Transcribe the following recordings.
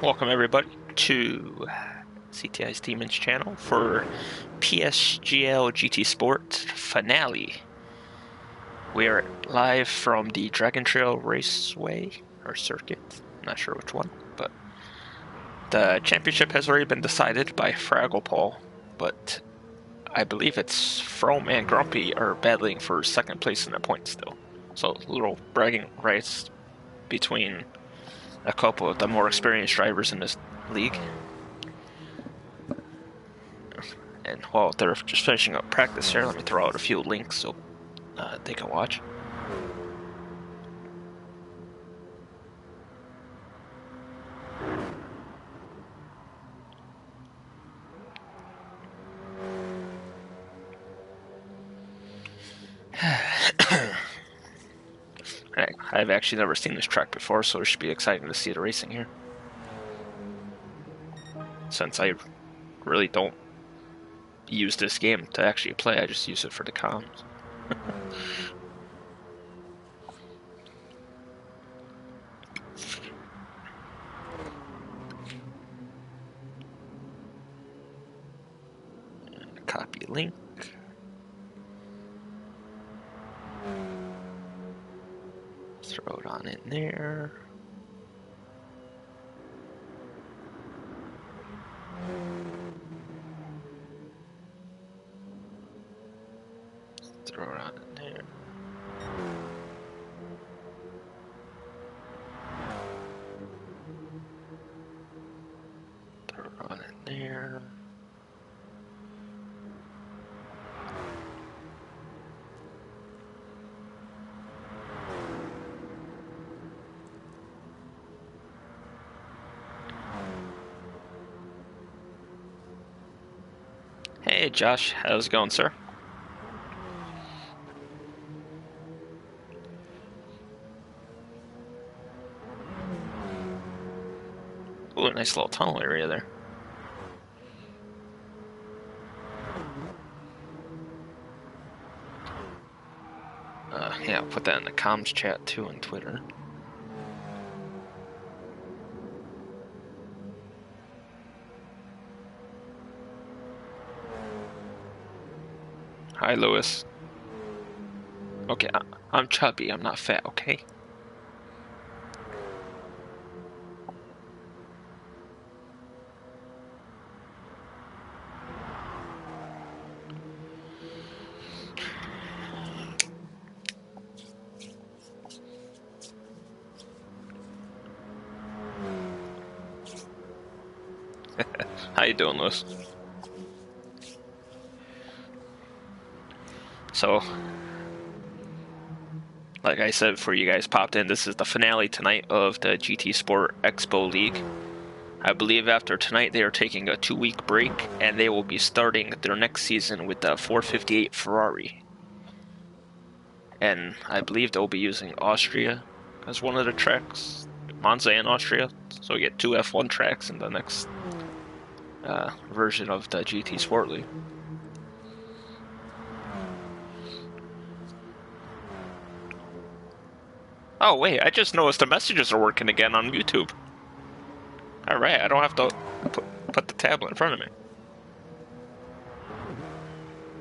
Welcome everybody to CTI's Demons channel for PSGL GT Sport Finale. We are live from the Dragon Trail Raceway, or circuit, not sure which one, but the championship has already been decided by Fraggle Paul, but I believe it's From and Grumpy are battling for second place in the points still. So a little bragging rights between a couple of the more experienced drivers in this league. And while they're just finishing up practice here, let me throw out a few links so they can watch. I've actually never seen this track before, so it should be exciting to see the racing here. Since I really don't use this game to actually play, I just use it for the comms. Copy link. Throw it on in there. Throw it on in there. Throw it on in there. Hey Josh, how's it going, sir? Ooh, nice little tunnel area there. Yeah, I'll put that in the comms chat too on Twitter. Hi, Lewis. Okay, I'm chubby, I'm not fat, okay? How you doing, Lewis? So, like I said before you guys popped in, this is the finale tonight of the GT Sport Xbow League. I believe after tonight they are taking a 2-week break, and they will be starting their next season with the 458 Ferrari. And I believe they'll be using Austria as one of the tracks, Monza and Austria. So we get 2 F1 tracks in the next version of the GT Sport League. Oh wait, I just noticed the messages are working again on YouTube. Alright, I don't have to put the tablet in front of me.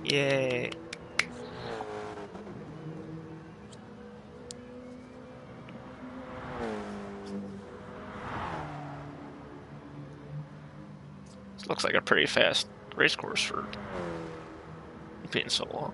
Yay. This looks like a pretty fast race course for being so long.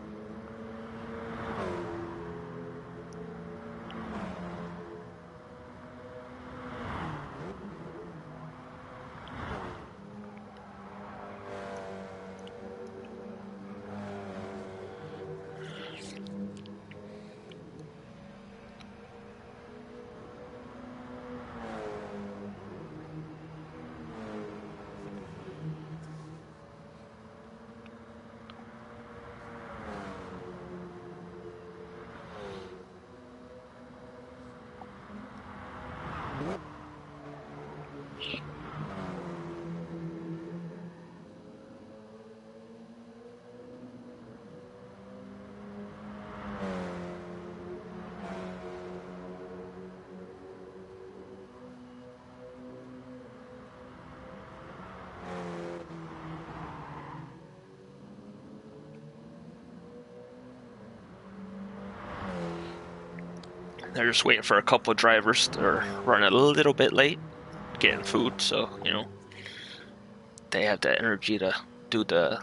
They're just waiting for a couple of drivers. They're running a little bit late, getting food, so, you know, they have the energy to do the,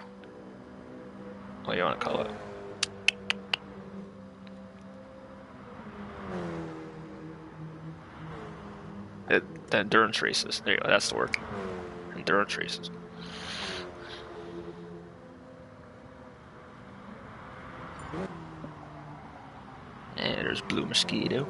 what do you want to call it? The endurance races. There you go, that's the word. Endurance races. And there's Blue Mosquito.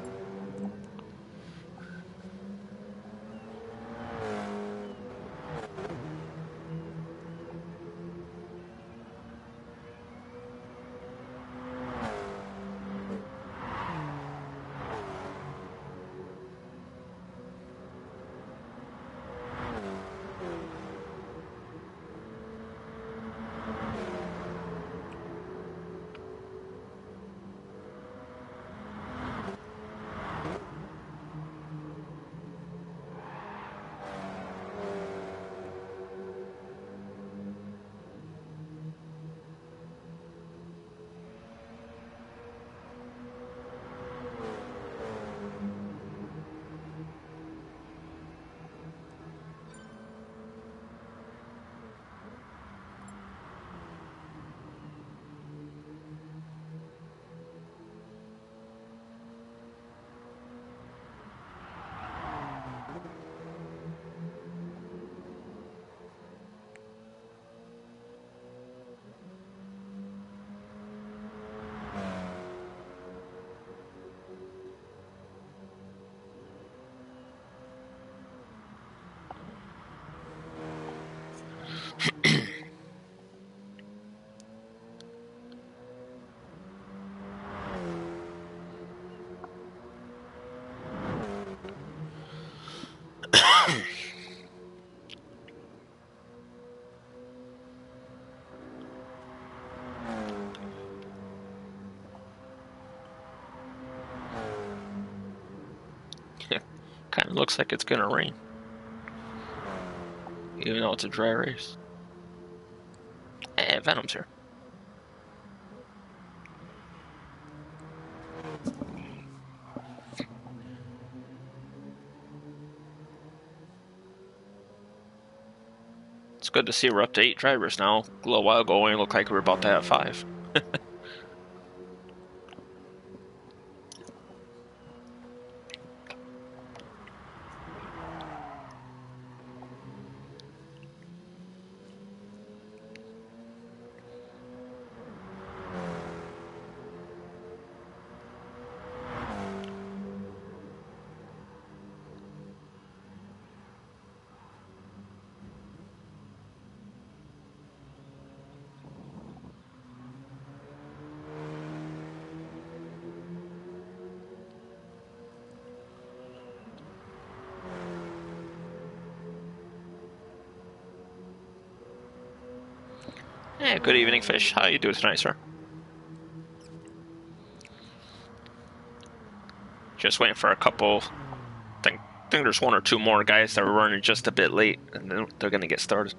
Kind of looks like it's gonna rain, even though it's a dry race. Venom's here. It's good to see we're up to 8 drivers now. A little while ago, it looked like we were about to have 5. Hey, good evening, Fish. How you doing tonight, sir? Just waiting for a couple. I think there's 1 or 2 more guys that are running just a bit late, and then they're gonna get started.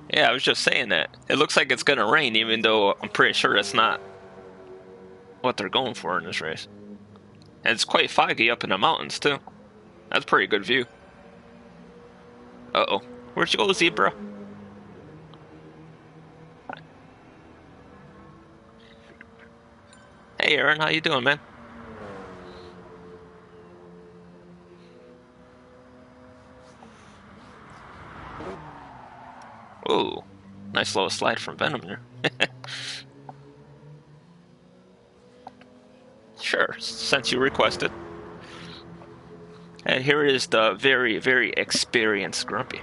Yeah, I was just saying that. It looks like it's gonna rain, even though I'm pretty sure that's not what they're going for in this race. And it's quite foggy up in the mountains, too. That's a pretty good view. Uh-oh. Where'd you go, Zebra? Hey, Aaron, how you doing, man? Ooh, nice little slide from Venom there. Sure, since you requested. And here is the very, very experienced Grumpy,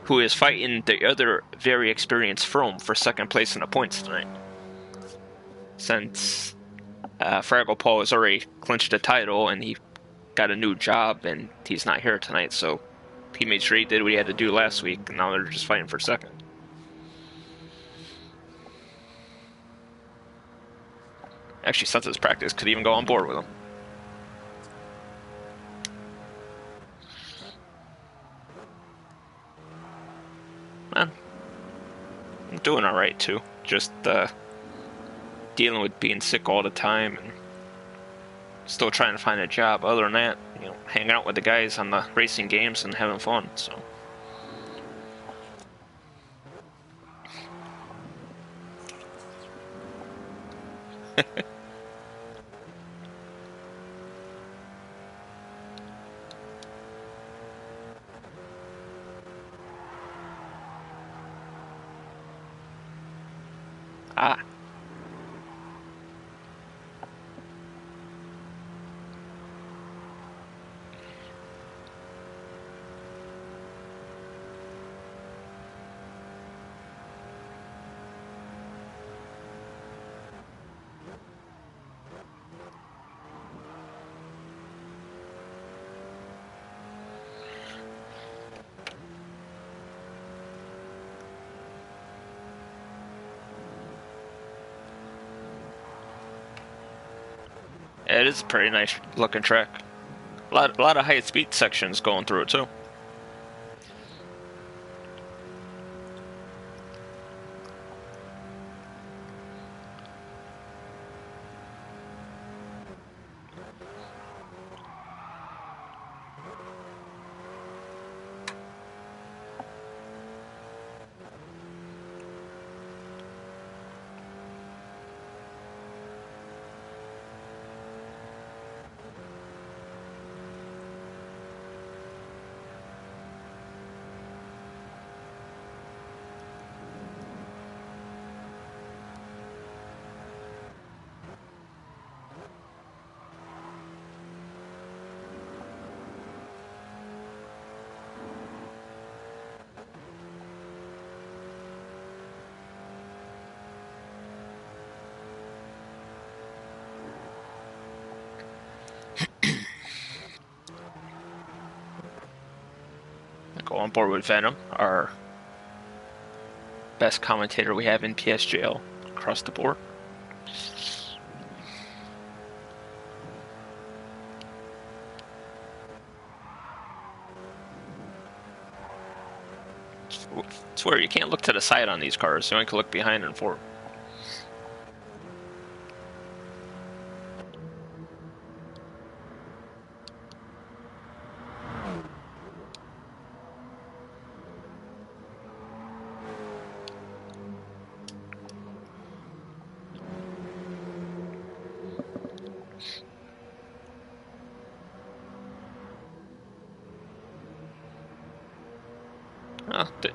who is fighting the other very experienced From for second place in the points tonight. Since Fraggle Paul has already clinched the title, and he got a new job, and he's not here tonight, so he made sure he did what he had to do last week, and now they're just fighting for second. Actually, since it's practice, could even go on board with him. Man, I'm doing alright too. Just dealing with being sick all the time and still trying to find a job. Other than that, you know, hanging out with the guys on the racing games and having fun. So. Ah. It is a pretty nice looking track. A lot of high speed sections going through it too. Go on board with Venom, our best commentator we have in PSGL across the board. It's where you can't look to the side on these cars, you only can look behind and forward.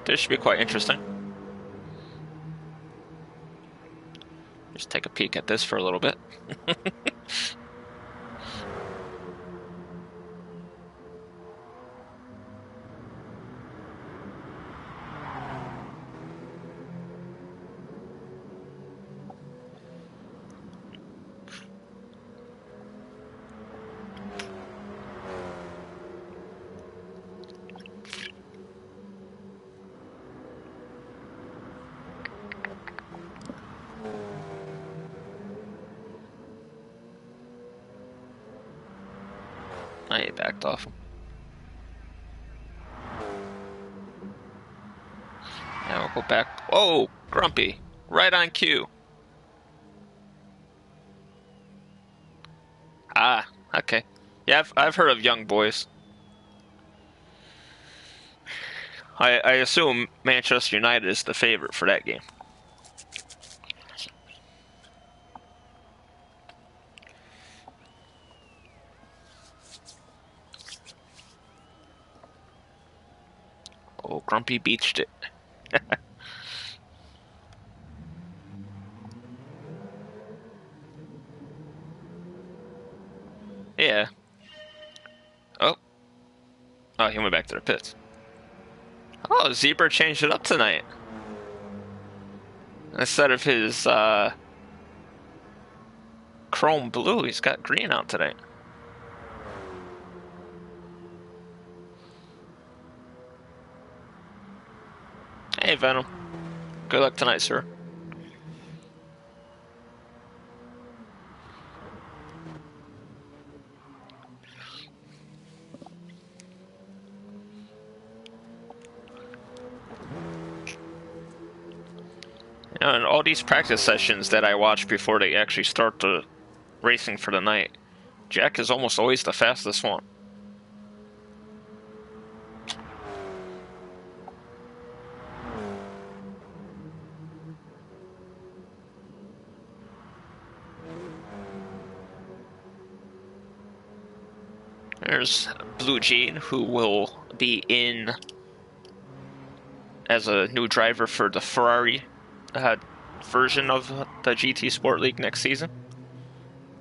This should be quite interesting. Just take a peek at this for a little bit. I backed off. Now we'll go back. Whoa, Grumpy. Right on cue. Ah, okay. Yeah, I've heard of Young Boys. I assume Manchester United is the favorite for that game. Oh, Grumpy beached it. Yeah. Oh. Oh, he went back to the pits. Oh, Zebra changed it up tonight. Instead of his, chrome blue. He's got green out today. Hey, Venom. Good luck tonight, sir. And all these practice sessions that I watch before they actually start the racing for the night, Jack is almost always the fastest one. There's Blue Jean, who will be in as a new driver for the Ferrari version of the GT Sport League next season.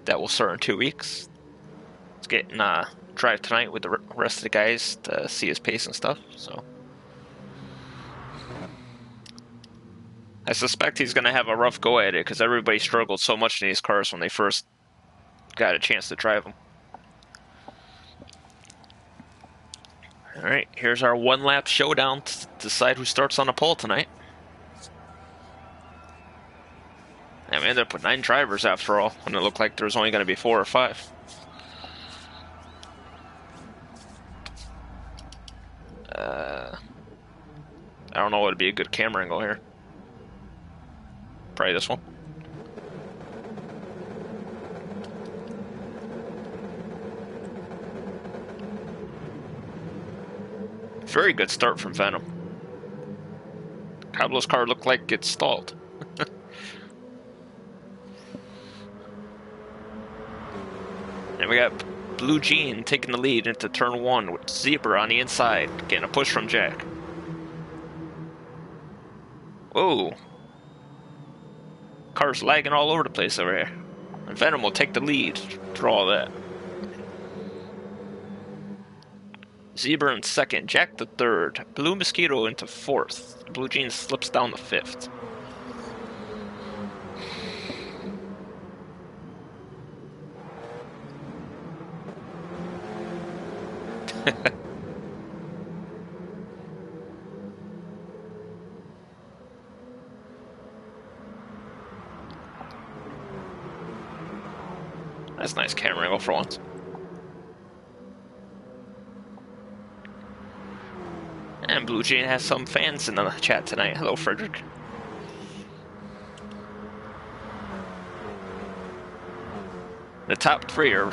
That will start in 2 weeks. He's getting drive tonight with the rest of the guys to see his pace and stuff. So I suspect he's going to have a rough go at it because everybody struggled so much in these cars when they first got a chance to drive them. All right, here's our one-lap showdown to decide who starts on the pole tonight. And we ended up with 9 drivers after all, when it looked like there was only going to be 4 or 5. I don't know what would be a good camera angle here. Probably this one. Very good start from Venom. Pablo's car looked like it stalled. And we got Blue Jean taking the lead into turn 1 with Zebra on the inside, getting a push from Jack. Whoa. Car's lagging all over the place over here. And Venom will take the lead through all that. Zebra in second, Jack the third, Blue Mosquito into fourth. Blue Jean slips down to fifth. That's a nice camera angle for once. And Blue Jean has some fans in the chat tonight. Hello, Frederick. The top 3 are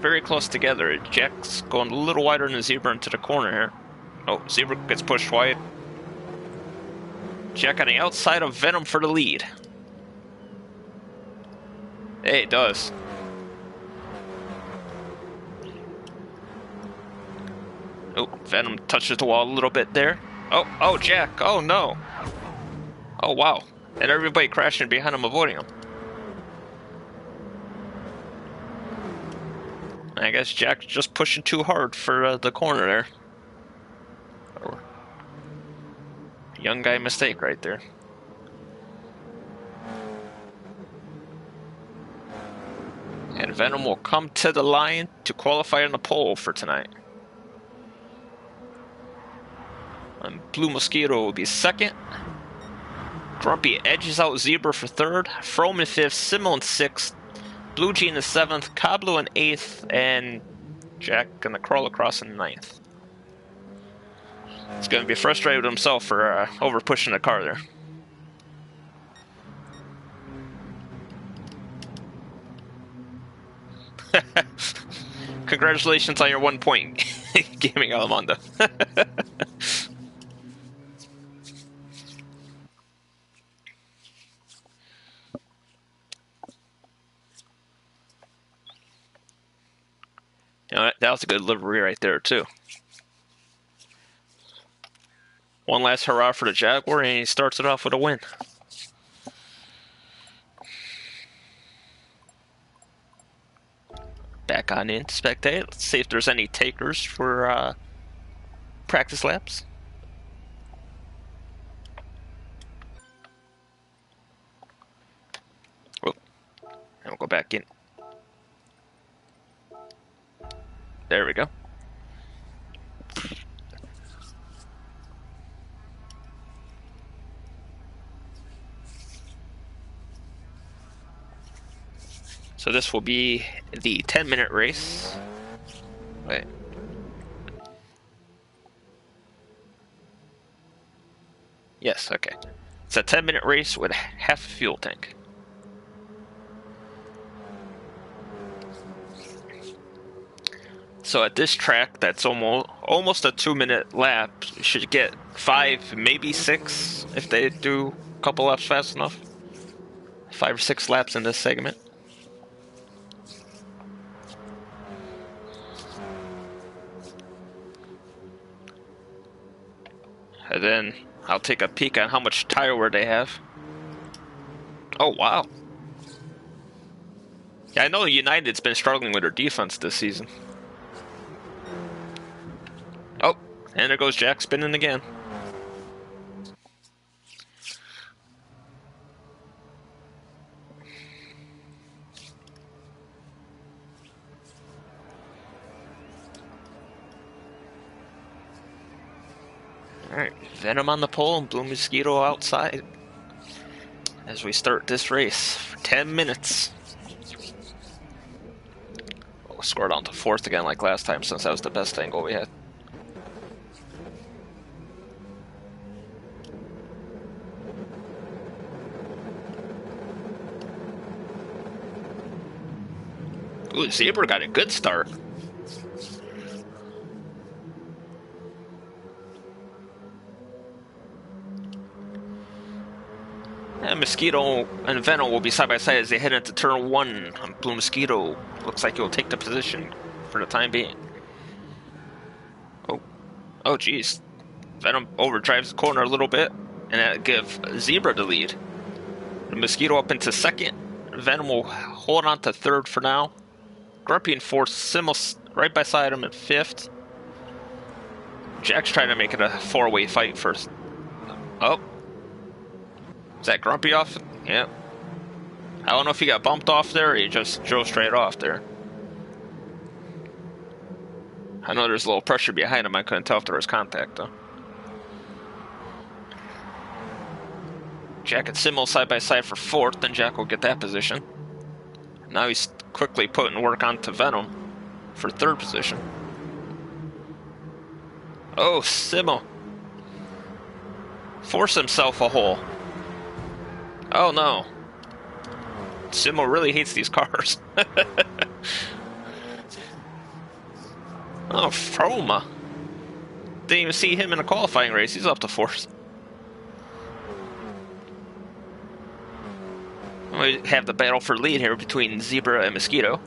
very close together. Jack's going a little wider than the Zebra into the corner here. Oh, Zebra gets pushed wide. Jack on the outside of Venom for the lead. Hey, it does. Oh, Venom touches the wall a little bit there. Oh, Jack. Oh, no. Oh, wow. And everybody crashing behind him, avoiding him. I guess Jack's just pushing too hard for the corner there. Oh. Young guy mistake right there. And Venom will come to the line to qualify on the pole for tonight. And Blue Mosquito will be second. Grumpy edges out Zebra for third. Frome in fifth. Simmel in sixth. Blue Jean in seventh. Cablo in eighth. And Jack gonna crawl across in ninth. He's gonna be frustrated with himself for over pushing the car there. Congratulations on your 1 point, Gaming Alamondo. You know, that was a good livery right there, too. One last hurrah for the Jaguar, and he starts it off with a win. Back on in to spectate. Let's see if there's any takers for practice laps. Oh, and we'll go back second. There we go. So this will be the 10-minute race. Wait. Yes, okay. It's a 10-minute race with half a fuel tank. So at this track, that's almost a 2-minute lap. You should get 5, maybe 6, if they do a couple laps fast enough. 5 or 6 laps in this segment. And then I'll take a peek on how much tire wear they have. Oh, wow. Yeah, I know United's been struggling with their defense this season. Oh, and there goes Jack spinning again. Alright, Venom on the pole and Blue Mosquito outside as we start this race for 10 minutes. We'll score down to 4th again like last time, since that was the best angle we had. Ooh, Zebra got a good start. And Mosquito and Venom will be side by side as they head into turn 1. Blue Mosquito looks like he'll take the position for the time being. Oh geez. Venom overdrives the corner a little bit, and that'll give Zebra the lead. The Mosquito up into 2nd. Venom will hold on to 3rd for now. Grumpy in 4th, Simmel right beside him at 5th. Jack's trying to make it a 4-way fight first. Oh. Is that Grumpy off? Yeah. I don't know if he got bumped off there or he just drove straight off there. I know there's a little pressure behind him. I couldn't tell if there was contact, though. Jack and Simmel side by side for 4th, then Jack will get that position. Now he's quickly putting work onto Venom for 3rd position. Oh, Simmel. Force himself a hole. Oh no. Simmel really hates these cars. Oh, Froma. Didn't even see him in a qualifying race. He's up to 4th. We have the battle for lead here between Zebra and Mosquito.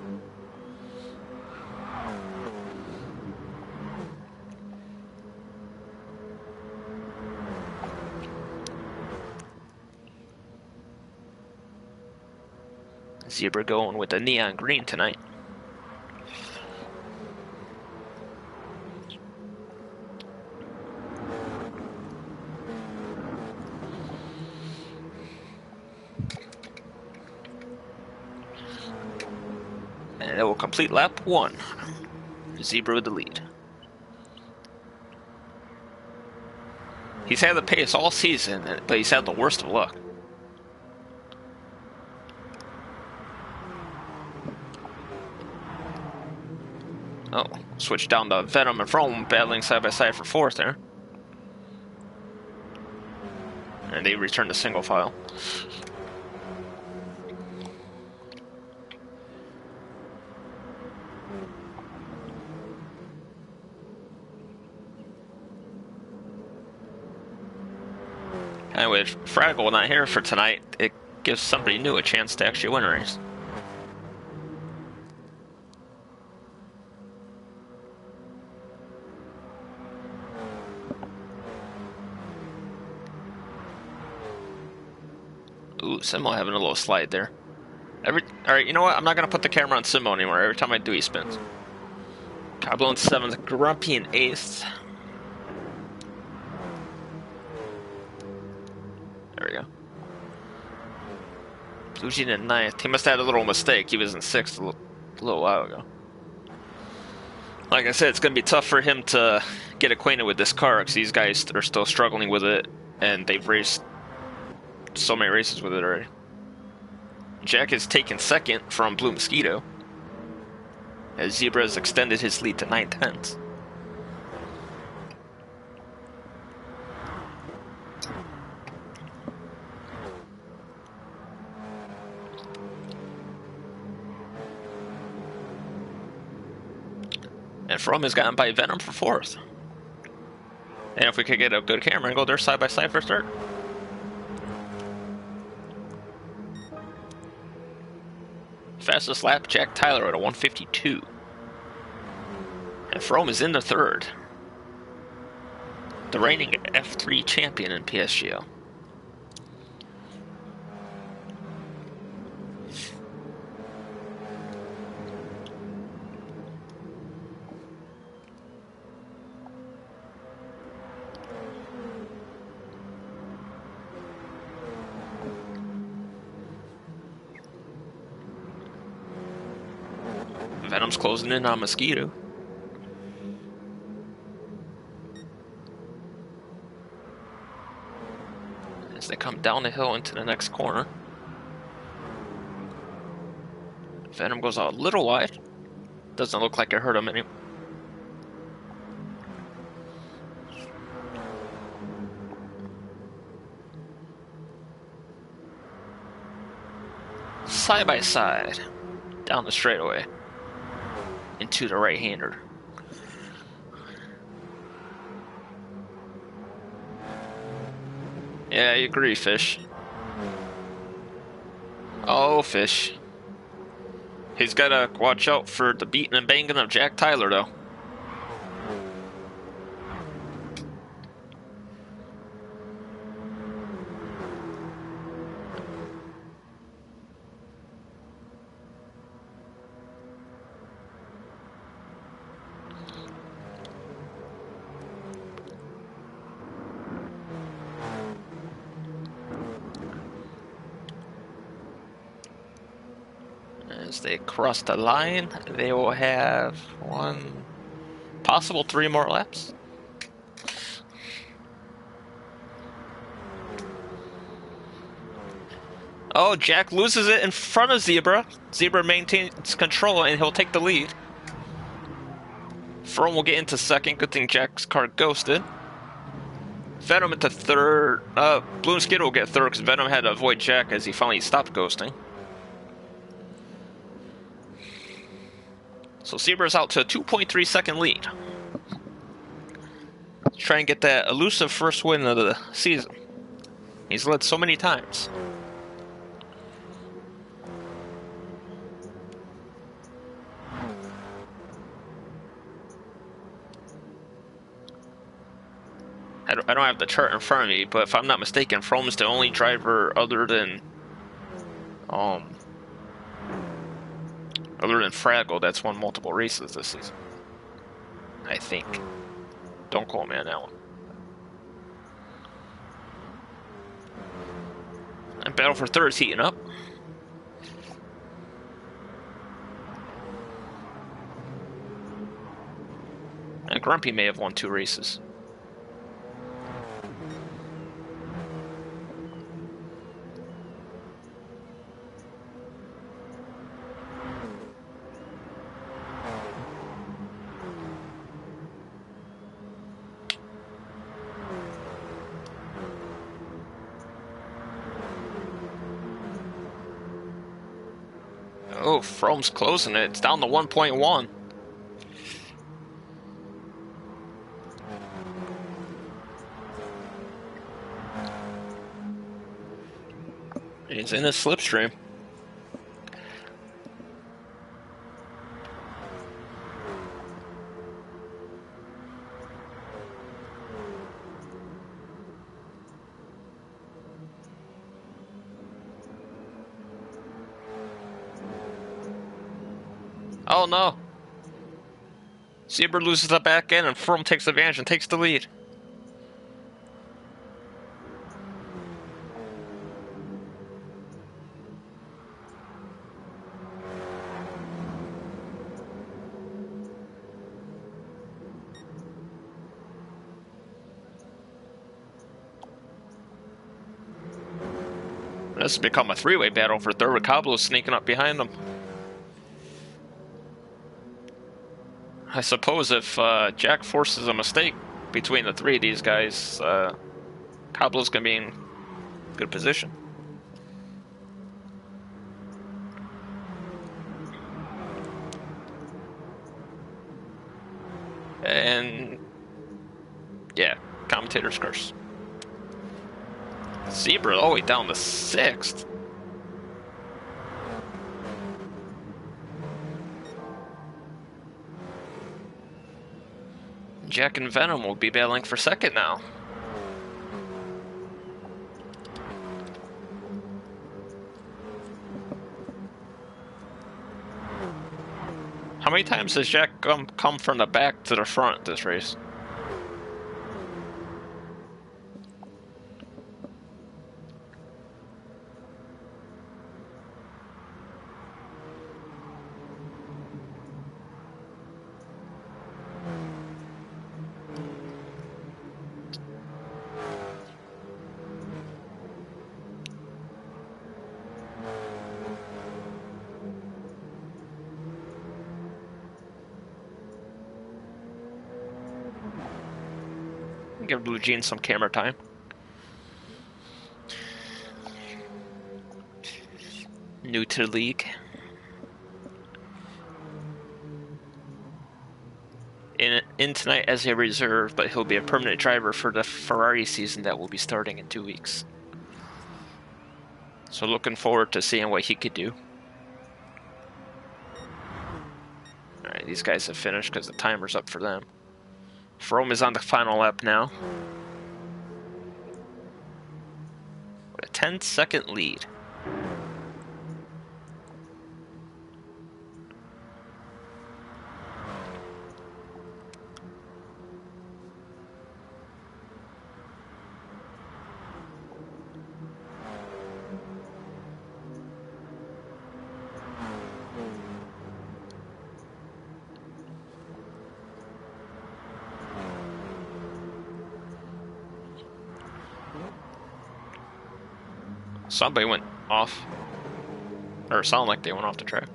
Zebra going with the neon green tonight. And it will complete lap 1. Zebra with the lead. He's had the pace all season, but he's had the worst of luck. Oh, switch down to Venom and Frome battling side by side for 4th there. And they return to single file. And with Fraggle not here for tonight, it gives somebody new a chance to actually win a race. Ooh, Simo having a little slide there. Alright, you know what? I'm not going to put the camera on Simo anymore. Every time I do, he spins. Cobble in 7th, Grumpy in 8th. There we go. Fuji in ninth. He must have had a little mistake. He was in sixth a little while ago. Like I said, it's going to be tough for him to get acquainted with this car because these guys are still struggling with it, and they've raced so many races with it already. Jack has taken second from Blue Mosquito, as Zebra has extended his lead to 9/10. And From is gotten by Venom for fourth. And if we could get a good camera and go there side by side for third. Fastest lap, Jack Tyler at a 1:52. And From is in the third. The reigning F3 champion in PSGL. Venom's closing in on Mosquito. As they come down the hill into the next corner. Venom goes out a little wide. Doesn't look like it hurt him anymore. Side by side. Down the straightaway. Into the right-hander. Yeah, I agree, Fish. Oh, Fish. He's gotta watch out for the beating and banging of Jack Tyler, though. As they cross the line, they will have one, possible 3 more laps. Oh, Jack loses it in front of Zebra. Zebra maintains control and he'll take the lead. From will get into second. Good thing Jack's car ghosted. Venom into third. Blue Skid will get third because Venom had to avoid Jack as he finally stopped ghosting. So Zebra's out to a 2.3 second lead. Try and get that elusive first win of the season. He's led so many times. I don't have the chart in front of me, but if I'm not mistaken, Frome's the only driver other than Fraggle that's won multiple races this season. I think. Don't quote me on that one. And battle for third's heating up. And Grumpy may have won 2 races. Oh, Frome's closing it. It's down to 1.1. He's in a slipstream. Oh no. Zebra loses the back end and Frome takes advantage and takes the lead. This has become a three-way battle for third with Cablo sneaking up behind them. I suppose if Jack forces a mistake between the three of these guys, Cablo's going to be in good position. And yeah, commentator's curse. Zebra all the way down to 6th. Jack and Venom will be battling for 2nd now. How many times has Jack come from the back to the front this race? Give Blue Jean some camera time. New to the league. In tonight as a reserve, but he'll be a permanent driver for the Ferrari season that will be starting in 2 weeks. So looking forward to seeing what he could do. Alright, these guys have finished because the timer's up for them. Froome is on the final lap now. With a 10-second lead. Somebody went off. Or it sounded like they went off the track.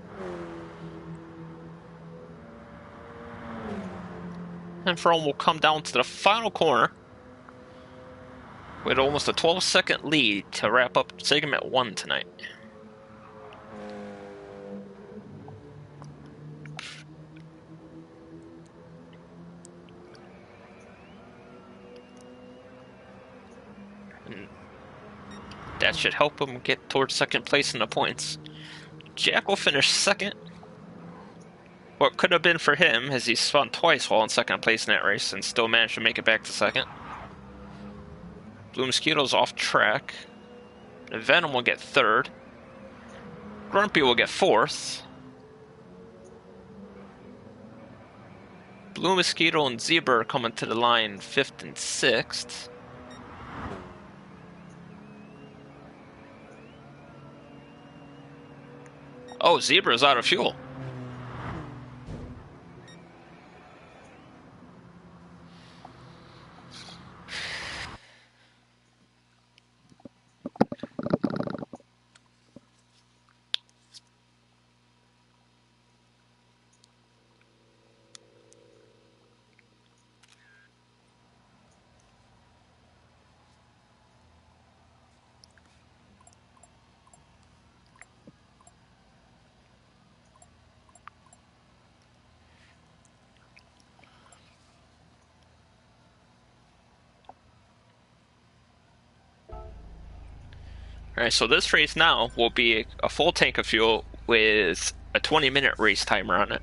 And Froome will come down to the final corner with almost a 12-second lead to wrap up segment 1 tonight. And that should help him get towards 2nd place in the points. Jack will finish 2nd. What could have been for him, as he spun twice while in 2nd place in that race and still managed to make it back to 2nd. Blue Mosquito's off track. Venom will get 3rd. Grumpy will get 4th. Blue Mosquito and Zebra are coming to the line 5th and 6th. Oh, Zebra's out of fuel. Alright, so this race now will be a full tank of fuel with a 20-minute race timer on it.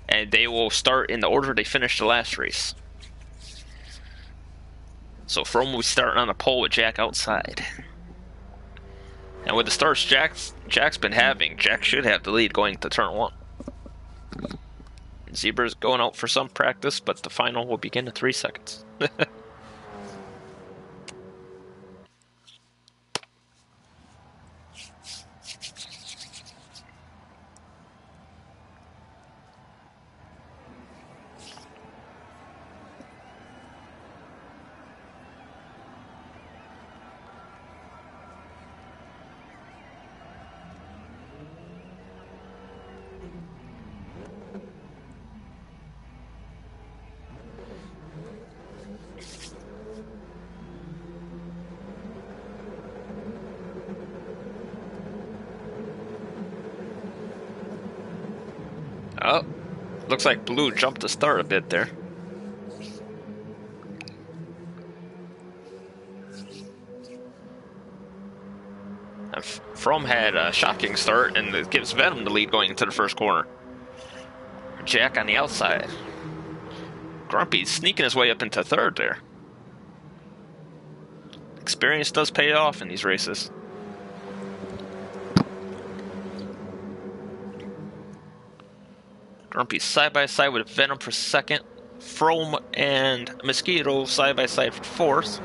And they will start in the order they finished the last race. So Froome will be starting on the pole with Jack outside. And with the starts Jack's been having, Jack should have the lead going to turn 1. Zebra's going out for some practice, but the final will begin in 3 seconds. Oh, looks like Blue jumped the start a bit there. And From had a shocking start, and it gives Venom the lead going into the first corner. Jack on the outside. Grumpy's sneaking his way up into third there. Experience does pay off in these races. Grumpy side by side with Venom for second. From and Mosquito side by side for fourth.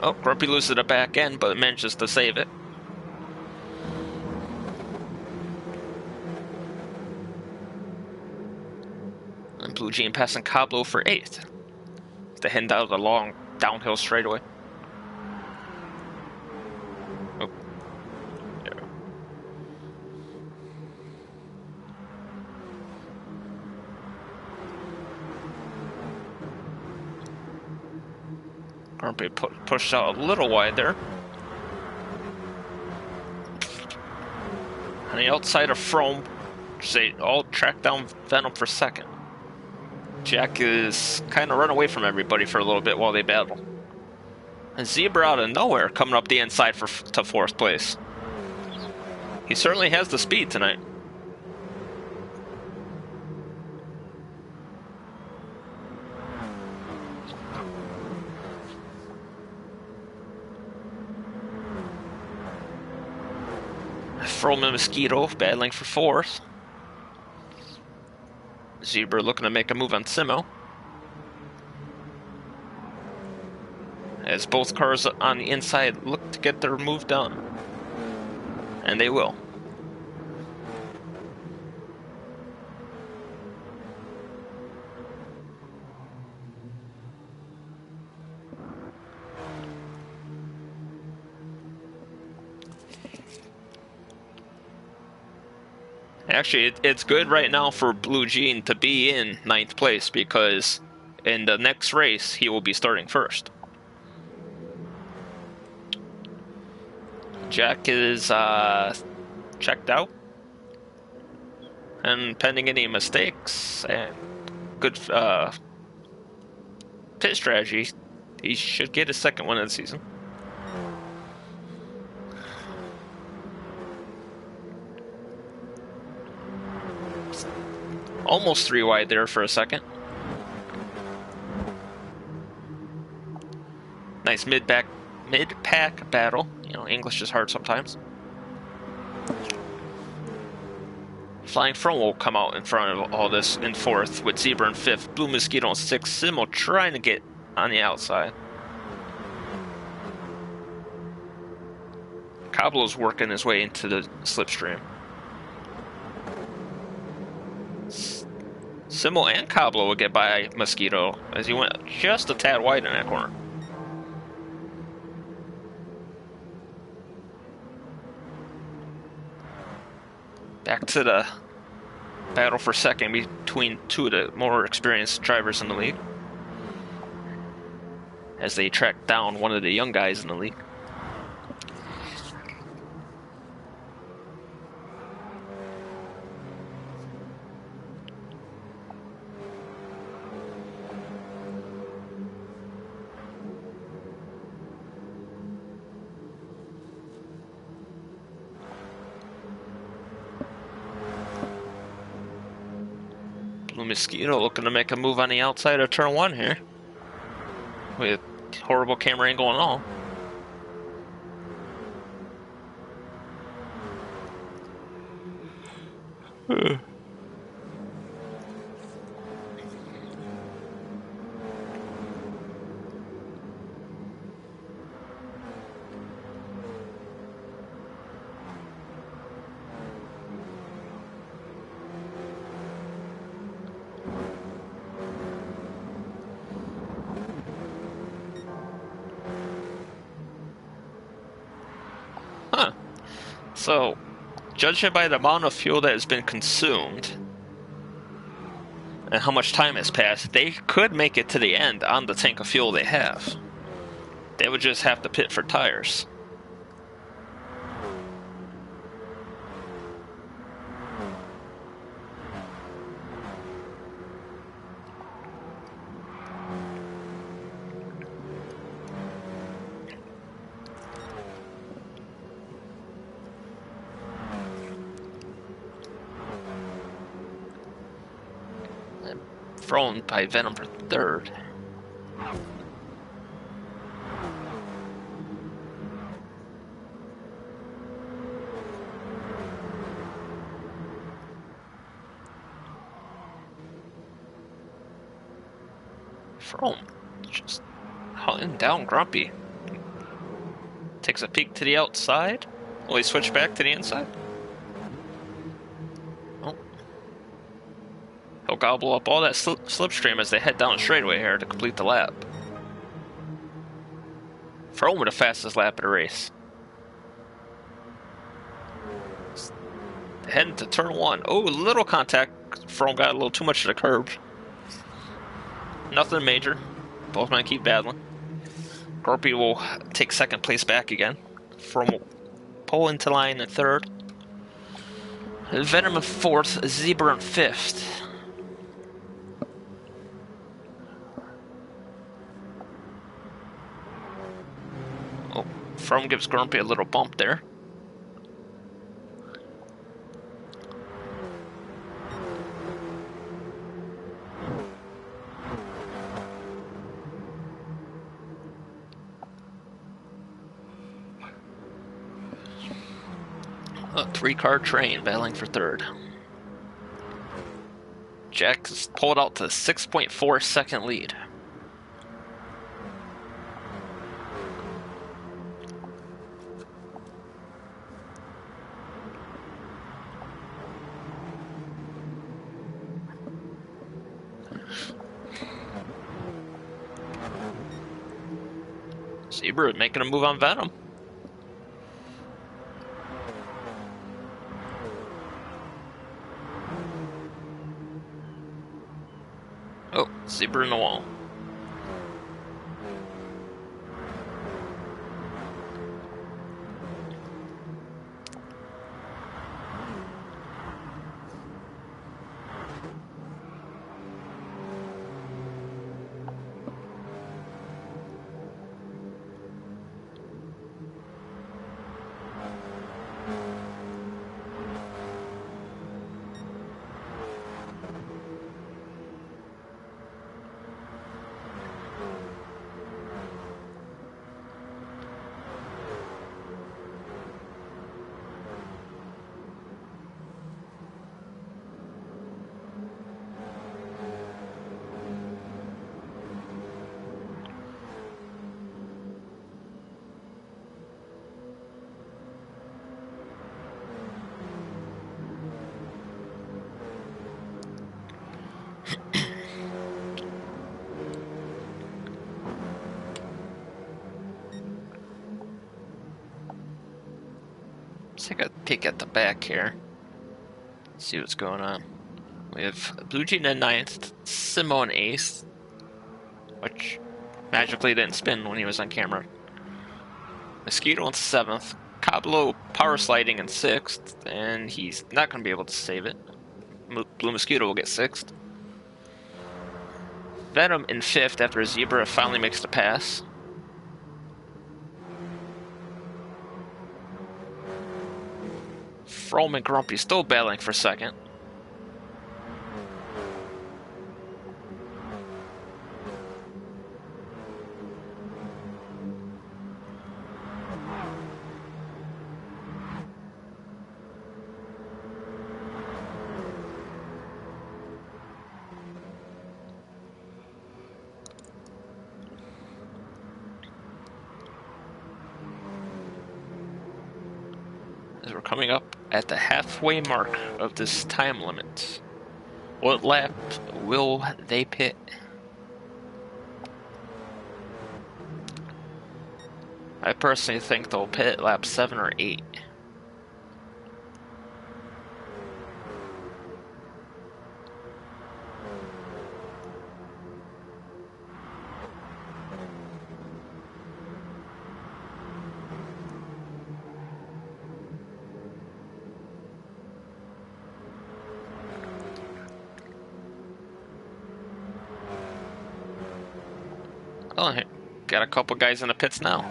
Oh, Grumpy loses the back end, but manages to save it. And Blue Jean passing Cablo for eighth. To head out of the long downhill straightaway. Oh. Yeah. Grumpy pushed out a little wide there. On the outside of Frome, they all track down Venom for second. Jack is kind of run away from everybody for a little bit while they battle. And Zebra out of nowhere coming up the inside to fourth place. He certainly has the speed tonight. Frome and Mosquito battling for fourth. Zebra looking to make a move on Simo. As both cars on the inside look to get their move done. And they will. Actually, it's good right now for Blue Jean to be in 9th place because in the next race, he will be starting first. Jack is checked out. And pending any mistakes and good pit strategy, he should get his second one of the season. Almost 3 wide there for a second. Nice mid-pack battle. You know, English is hard sometimes. Flying Front will come out in front of all this in fourth, with Zebra in fifth, Blue Mosquito in sixth, Simo trying to get on the outside. Cablo's working his way into the slipstream. Simo and Cablo will get by Mosquito as he went just a tad wide in that corner. Back to the battle for second between two of the more experienced drivers in the league, as they track down one of the young guys in the league. Mosquito looking to make a move on the outside of turn 1 here, with horrible camera angle and all. So, judging by the amount of fuel that has been consumed and how much time has passed, they could make it to the end on the tank of fuel they have. They would just have to pit for tires. thrown by Venom for third. From just hunting down Grumpy. Takes a peek to the outside. Will he switch back to the inside? Oh. He'll gobble up all that slipstream as they head down the straightaway here to complete the lap. From with the fastest lap of the race. Heading to turn one. Oh, little contact. From got a little too much to the curb. Nothing major. Both men keep battling. Grumpy will take second place back again. From pole into line in third. Venom in fourth. Zebra in fifth. Oh, From gives Grumpy a little bump there. A three-car train battling for third. Jack's pulled out to 6.4 second lead. Zebra making a move on Venom. Oh, Zebra in the wall. Let's take a peek at the back here. See what's going on. We have Blue Jean in ninth, Simo in eighth, which magically didn't spin when he was on camera. Mosquito in seventh, Cablo power sliding in sixth, and he's not going to be able to save it. Blue Mosquito will get sixth. Venom in fifth after Zebra finally makes the pass. From and Grumpy still battling for second. As we're coming up at the halfway mark of this time limit, what lap will they pit? I personally think they'll pit lap 7 or 8. Oh, got a couple guys in the pits now.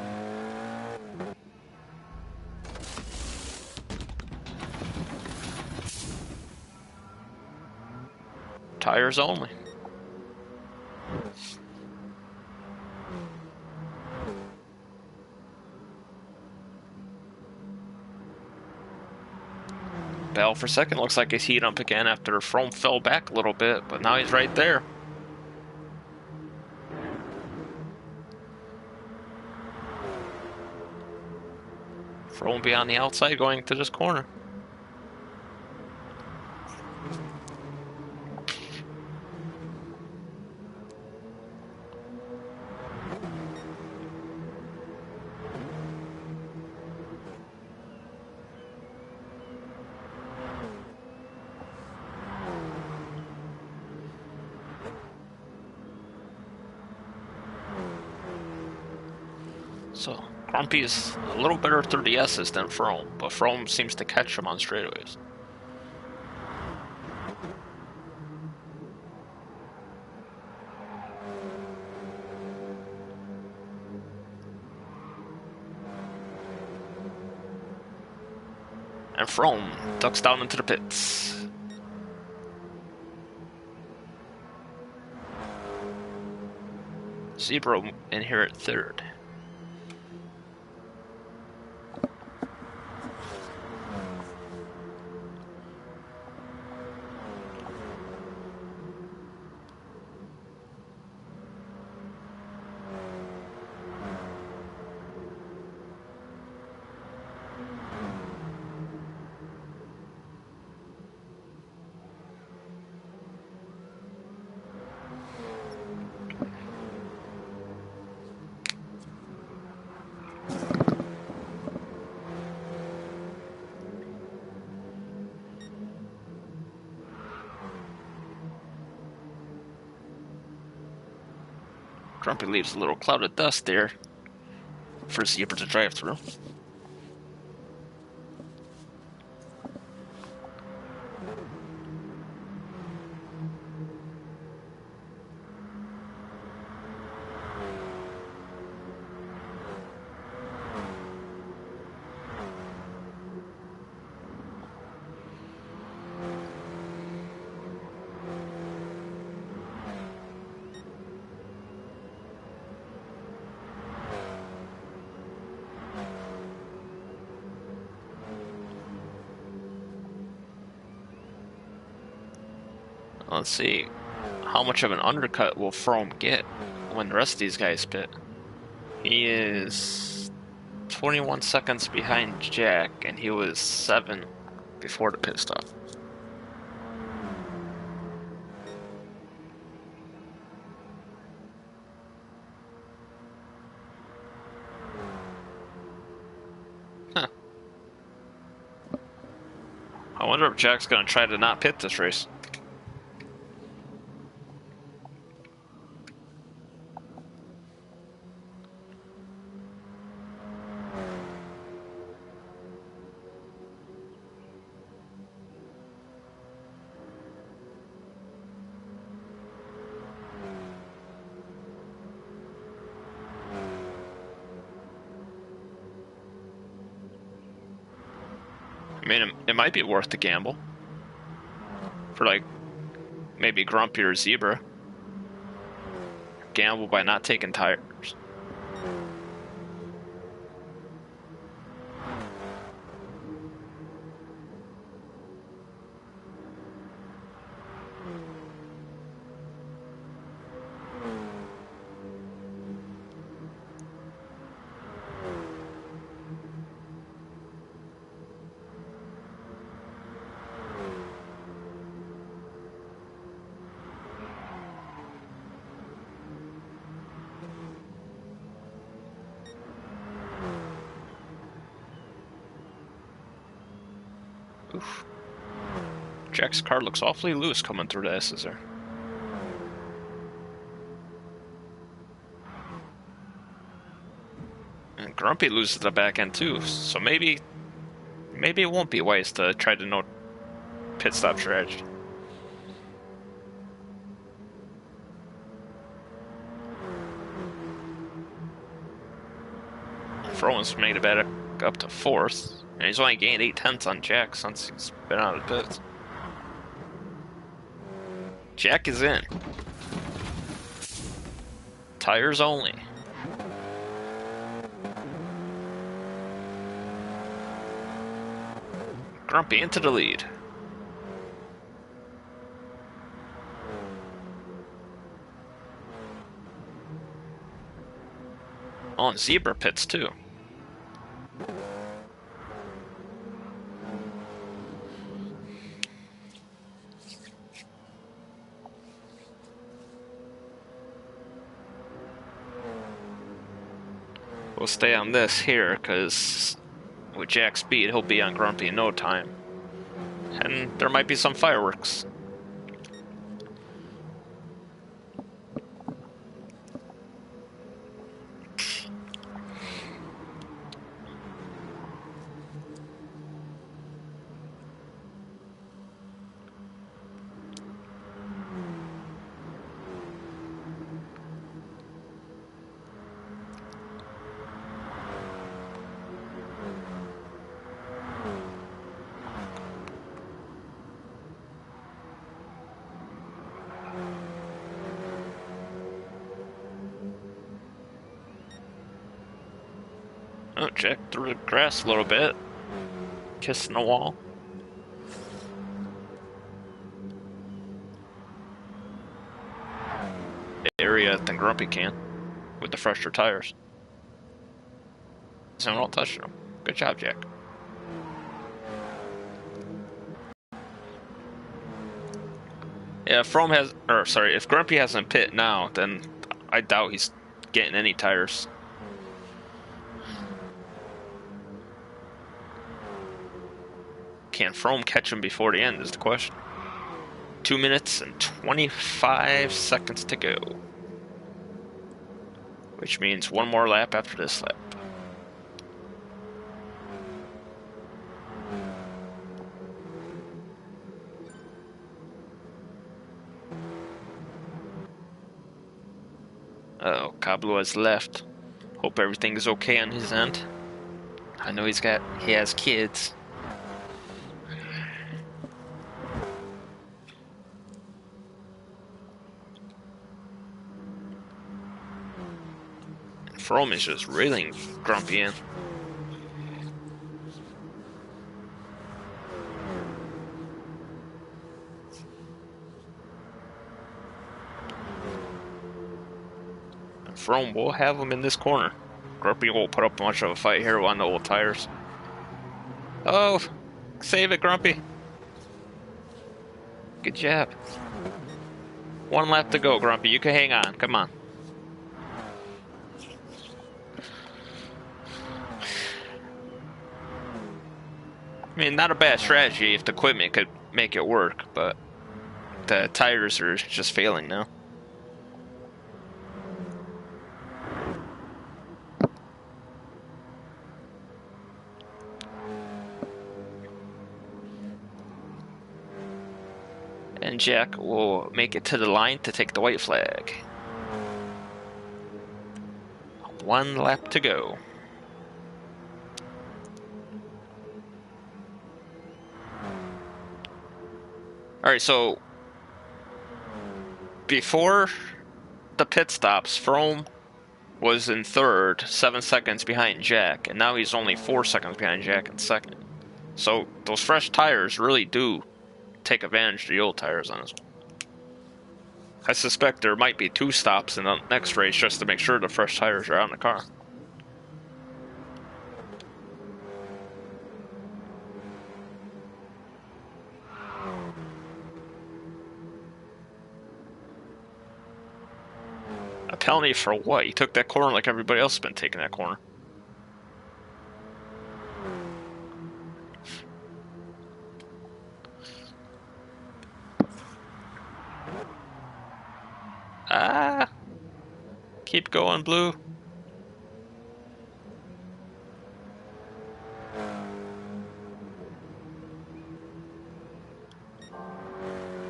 Tires only. Bell for second. Looks like he's heating up again after Froome fell back a little bit, but now he's right there. Froome be on the outside going to this corner. So Grumpy's a little better through the S's than Froome, but Froome seems to catch him on straightaways. And Froome ducks down into the pits. Zebra in here at third. Grumpy leaves a little cloud of dust there for Zebra to drive through. Let's see, how much of an undercut will Froome get when the rest of these guys pit? He is 21 seconds behind Jack, and he was 7 before the pit stop. Huh. I wonder if Jack's going to try to not pit this race. I mean, it might be worth the gamble for, like, maybe Grumpy or Zebra. Gamble by not taking tires. Oof. Jack's car looks awfully loose coming through the S's there. And Grumpy loses the back end too, so maybe it won't be wise to try to no pit stop strategy. Froome's made it back up to 4th. And he's only gained 8/10 on Jack since he's been out of the pits. Jack is in. Tires only. Grumpy into the lead. On zebra pits too. We'll stay on this here, because with Jack's speed, he'll be on Grumpy in no time. And there might be some fireworks. Oh, Jack through the grass a little bit. Kissing the wall. Area than Grumpy can, with the fresher tires. So don't touch them. Good job, Jack. Yeah, if Grumpy hasn't pit now, then I doubt he's getting any tires. Can Frome catch him before the end is the question. 2 minutes and 25 seconds to go. Which means one more lap after this lap. Uh-oh, Cablo has left. Hope everything is okay on his end. I know he has kids. Frome is just reeling Grumpy in. And Frome will have him in this corner. Grumpy won't put up much of a fight here on the old tires. Oh, save it, Grumpy. Good job. One lap to go, Grumpy. You can hang on. Come on. I mean, not a bad strategy if the equipment could make it work, but the tires are just failing now. And Jack will make it to the line to take the white flag. 1 lap to go. Alright, so before the pit stops, Frome was in third, 7 seconds behind Jack, and now he's only 4 seconds behind Jack in second. So those fresh tires really do take advantage of the old tires on this one. I suspect there might be 2 stops in the next race just to make sure the fresh tires are on the car. A penalty for what? He took that corner like everybody else has been taking that corner. Ah! Keep going, Blue.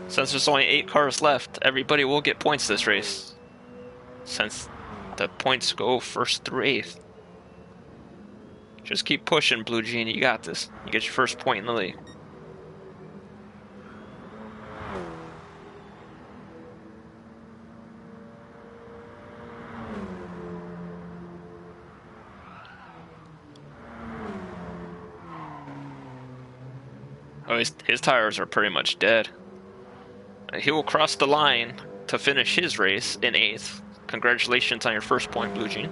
Since there's only 8 cars left, everybody will get points this race. Since the points go 1st through 8th. Just keep pushing, Blue Genie. You got this. You get your first point in the league. Oh, his tires are pretty much dead. He will cross the line to finish his race in 8th. Congratulations on your first point, Blue Jean.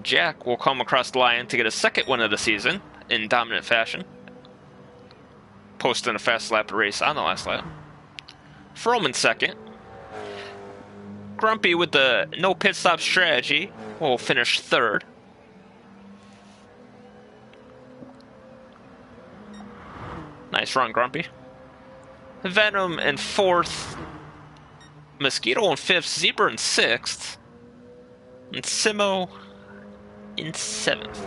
Jack will come across the line to get a second win of the season in dominant fashion, posting a fast lap race on the last lap. Froman second. Grumpy with the no pit stop strategy will finish 3rd. Nice run, Grumpy. Venom in 4th. Mosquito in 5th. Zebra in 6th. And Simo in 7th.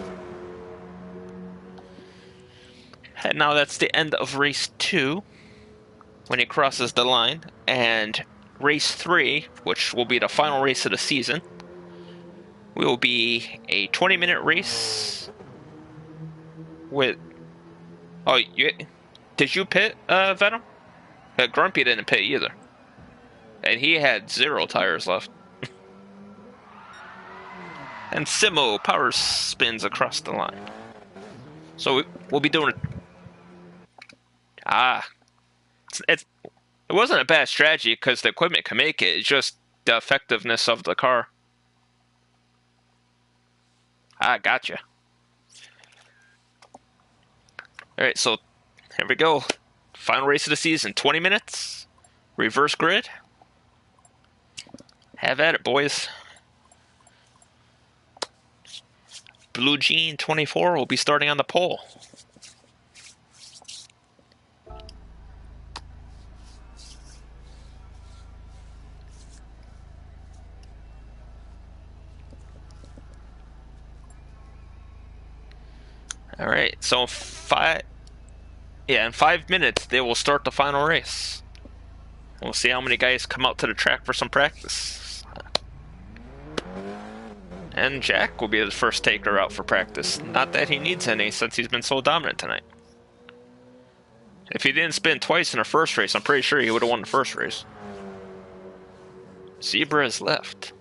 And now that's the end of race 2 when he crosses the line. And race 3, which will be the final race of the season, will be a 20-minute race with... Oh, did you pit, Venom? Grumpy didn't pit either. And he had 0 tires left. And Simo power spins across the line. So we'll be doing it. It wasn't a bad strategy because the equipment can make it. It's just the effectiveness of the car. Gotcha. Alright, so here we go. Final race of the season, 20 minutes. Reverse grid. Have at it, boys. Blue Jean 24 will be starting on the pole. Alright, so in 5 minutes they will start the final race. We'll see how many guys come out to the track for some practice. And Jack will be the first taker out for practice. Not that he needs any since he's been so dominant tonight. If he didn't spin twice in the first race, I'm pretty sure he would have won the first race. Zebra is left.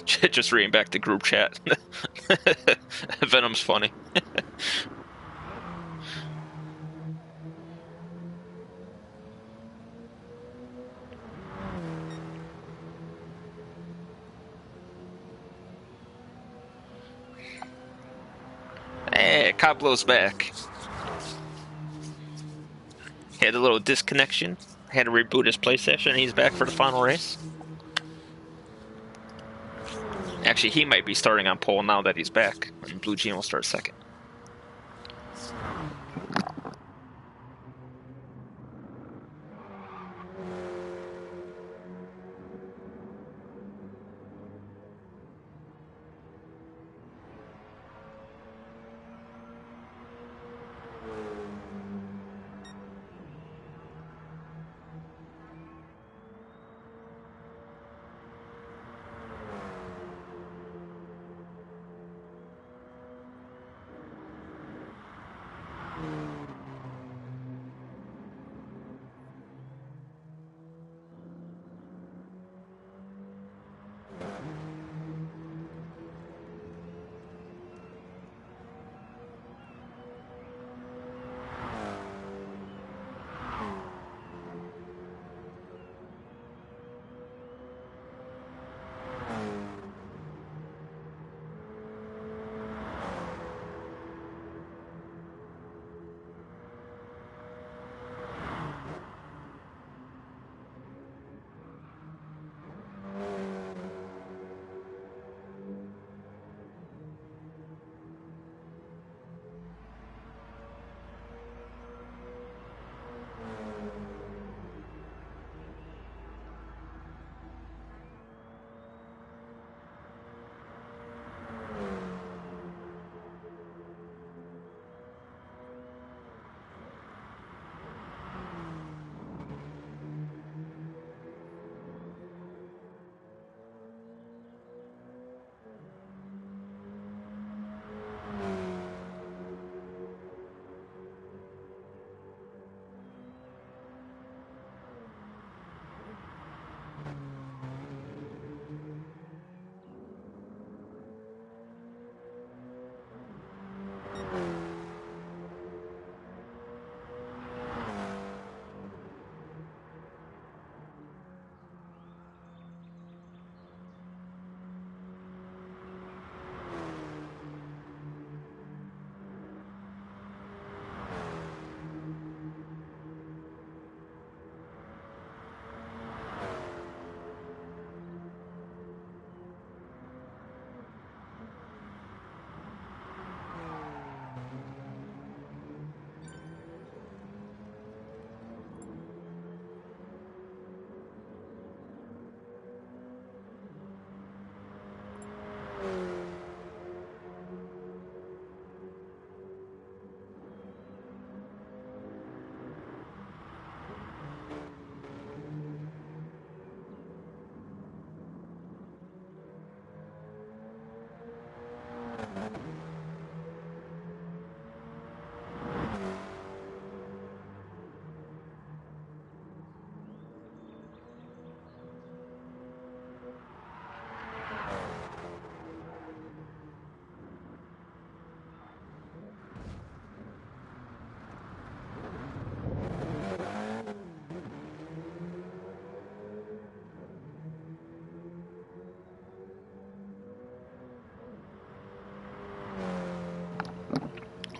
Just reading back the group chat. Venom's funny. Hey, Cablo's back. He had a little disconnection. Had to reboot his PlayStation, and he's back for the final race. Actually, he might be starting on pole now that he's back, and Blue Jean will start second.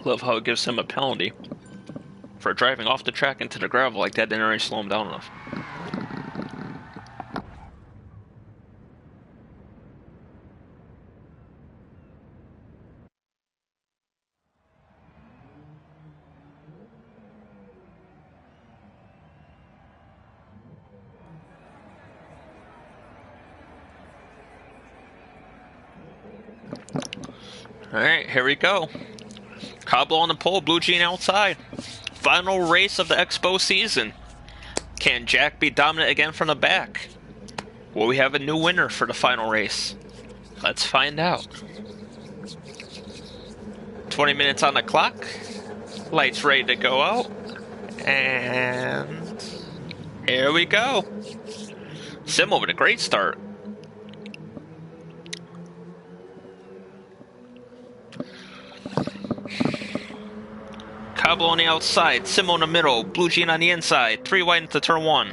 Love how it gives him a penalty for driving off the track into the gravel like that. Didn't really slow him down enough. Alright, here we go. Xbow on the pole, Blue Jean outside. Final race of the Xbow season. Can Jack be dominant again from the back? Will we have a new winner for the final race? Let's find out. 20 minutes on the clock. Lights ready to go out. And here we go. Simo with a great start. Xbow on the outside, Simo in the middle, Blue Jean on the inside, 3 wide into turn 1.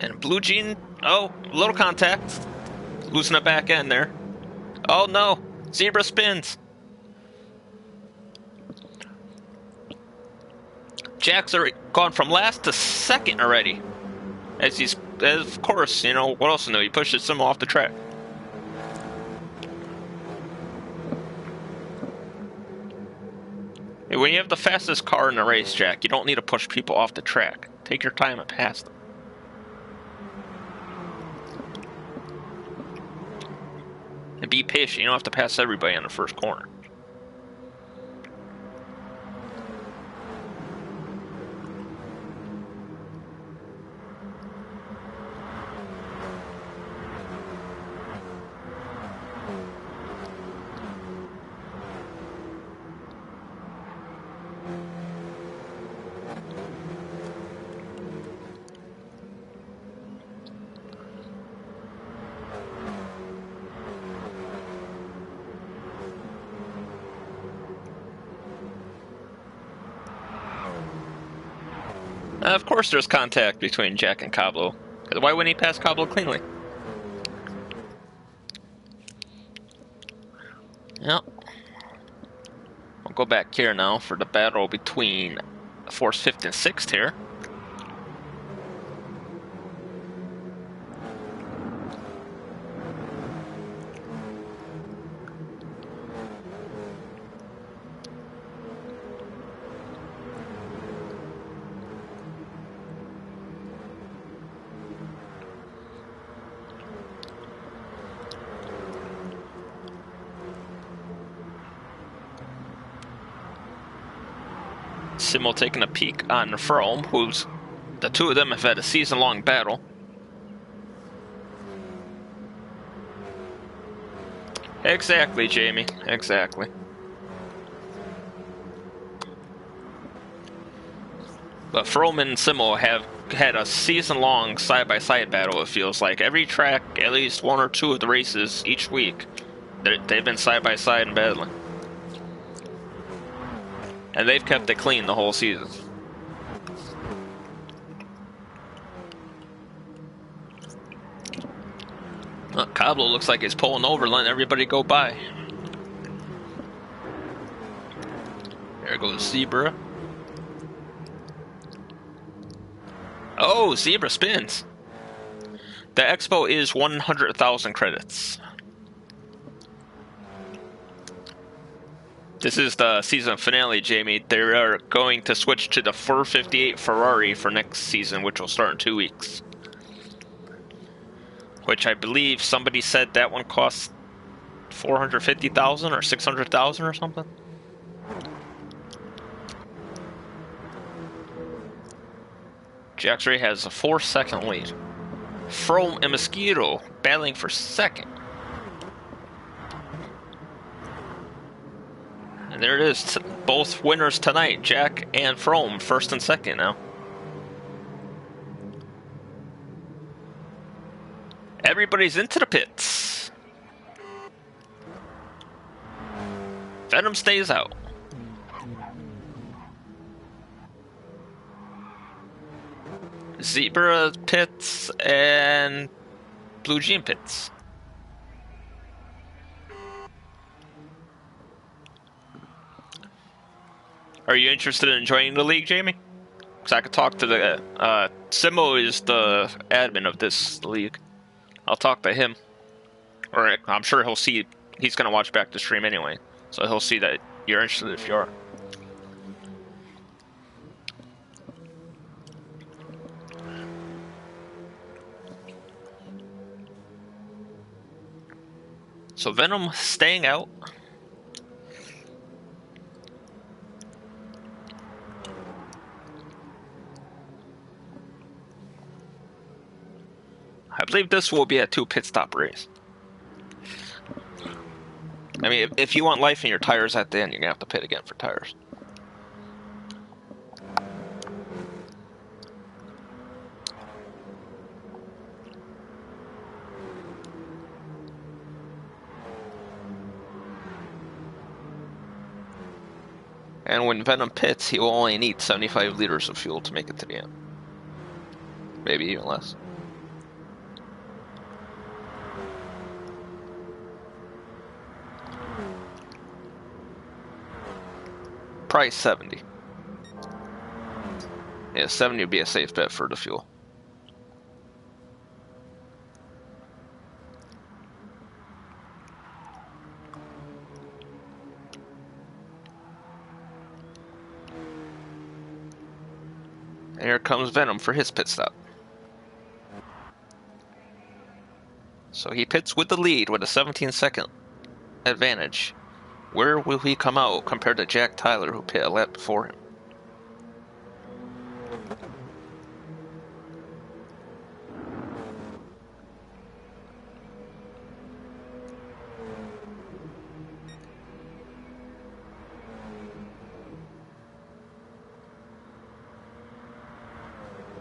And Blue Jean, oh, little contact. Losing the back end there. Oh no, Zebra spins. Jack's already gone from last to second already. Of course, you know, what else to know? He pushes Simo off the track. When you have the fastest car in the race, Jack, you don't need to push people off the track. Take your time and pass them. And be patient. You don't have to pass everybody on the first corner. Of course there's contact between Jack and Xbow. Why wouldn't he pass Xbow cleanly? Yep. We'll go back here now for the battle between Force 5th and 6th here. Simo taking a peek on Frome, who's the two of them have had a season-long battle. Exactly, Jamie. Exactly. But Frome and Simo have had a season-long side-by-side battle, it feels like. Every track, at least 1 or 2 of the races each week, they've been side-by-side and battling. And they've kept it clean the whole season. Well, Xbow looks like he's pulling over, letting everybody go by. There goes Zebra. Oh, Zebra spins. The Xbow is 100,000 credits. This is the season finale, Jamie. They are going to switch to the 458 Ferrari for next season, which will start in 2 weeks. Which I believe somebody said that one costs 450,000 or 600,000 or something. Jack's Ray has a 4-second lead. Frome and Mosquito battling for second. And there it is, both winners tonight, Jack and Frome, first and second now. Everybody's into the pits. Venom stays out. Zebra pits, and Blue Jean Pits. Are you interested in joining the league, Jamie? Because I could talk to the... Simo is the admin of this league. I'll talk to him. Or I'm sure he'll see... He's going to watch back the stream anyway. So he'll see that you're interested if you are. So Venom staying out. I believe this will be a 2 pit stop race. I mean, if you want life in your tires at the end, you're going to have to pit again for tires. And when Venom pits, he will only need 75 liters of fuel to make it to the end. Maybe even less. Probably 70. Yeah, 70 would be a safe bet for the fuel. And here comes Venom for his pit stop. So he pits with the lead with a 17-second advantage. Where will he come out compared to Jack Tyler, who pit a lap before him?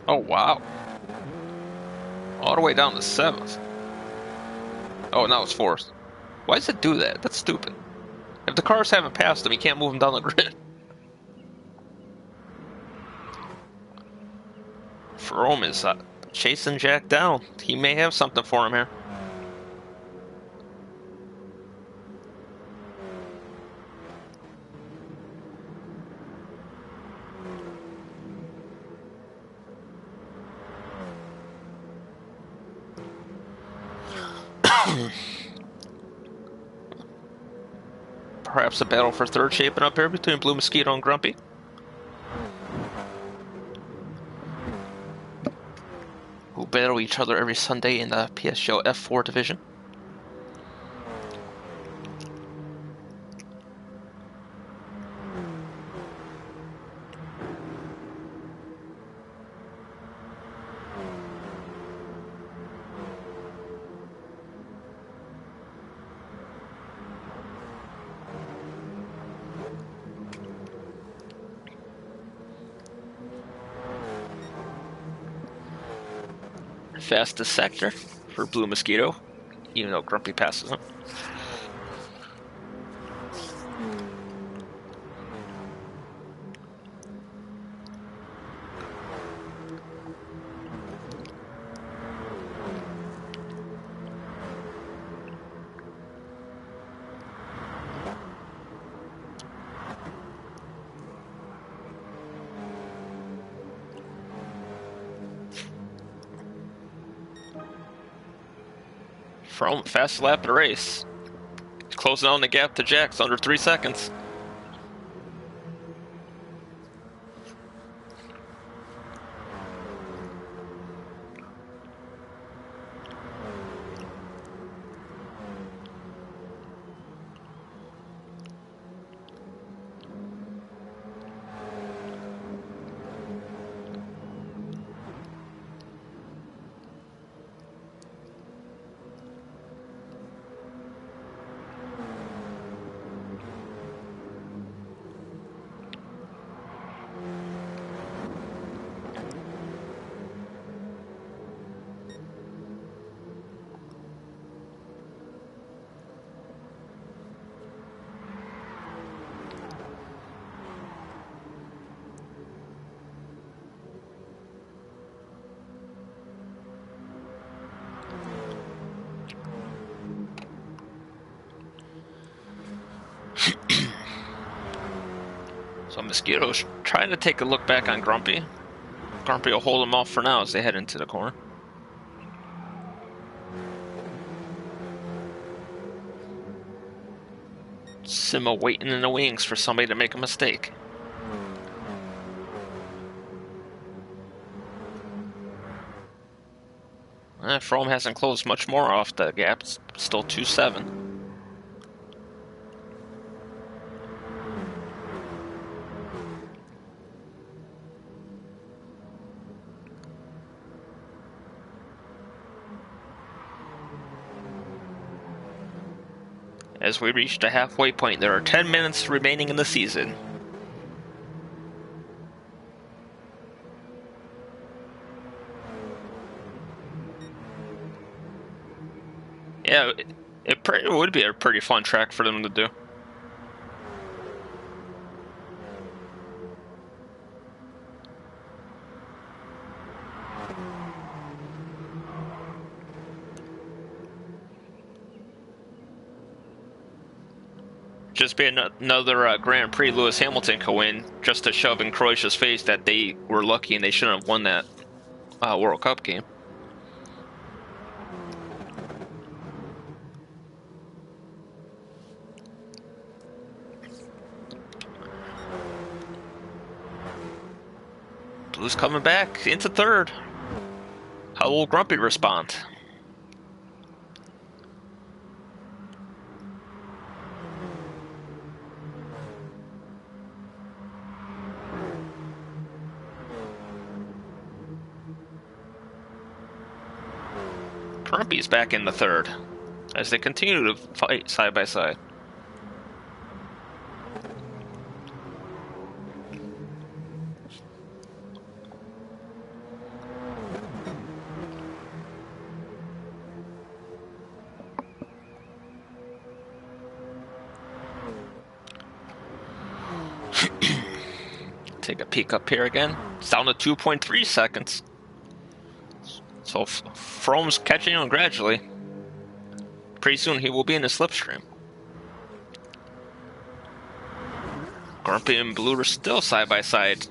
Oh, wow. All the way down to 7th. Oh, now it's 4th. Why does it do that? That's stupid. If the cars haven't passed him, you can't move them down the grid. Frome is chasing Jack down. He may have something for him here. Perhaps a battle for third shaping up here between Blue Mosquito and Grumpy. Who battle each other every Sunday in the PSGL F4 division. Fastest sector for Blue Mosquito, even though Grumpy passes him. From fast lap of the race. Closing on the gap to Jack's under 3 seconds. Mosquito's trying to take a look back on Grumpy. Grumpy will hold him off for now as they head into the corner. Simo waiting in the wings for somebody to make a mistake. Frome hasn't closed much more off the gap. It's still 2-7. As we reach the halfway point, there are 10 minutes remaining in the season. Yeah, it would be a pretty fun track for them to do. Just be another Grand Prix Lewis Hamilton could win, just to shove in Croatia's face that they were lucky and they shouldn't have won that World Cup game. Blue's coming back into third. How will Grumpy respond? Grumpy's back in the third as they continue to fight side by side. Take a peek up here again. It's down to 2.3 seconds. So Frome's catching on gradually. Pretty soon he will be in the slipstream. Grumpy and Blue are still side by side.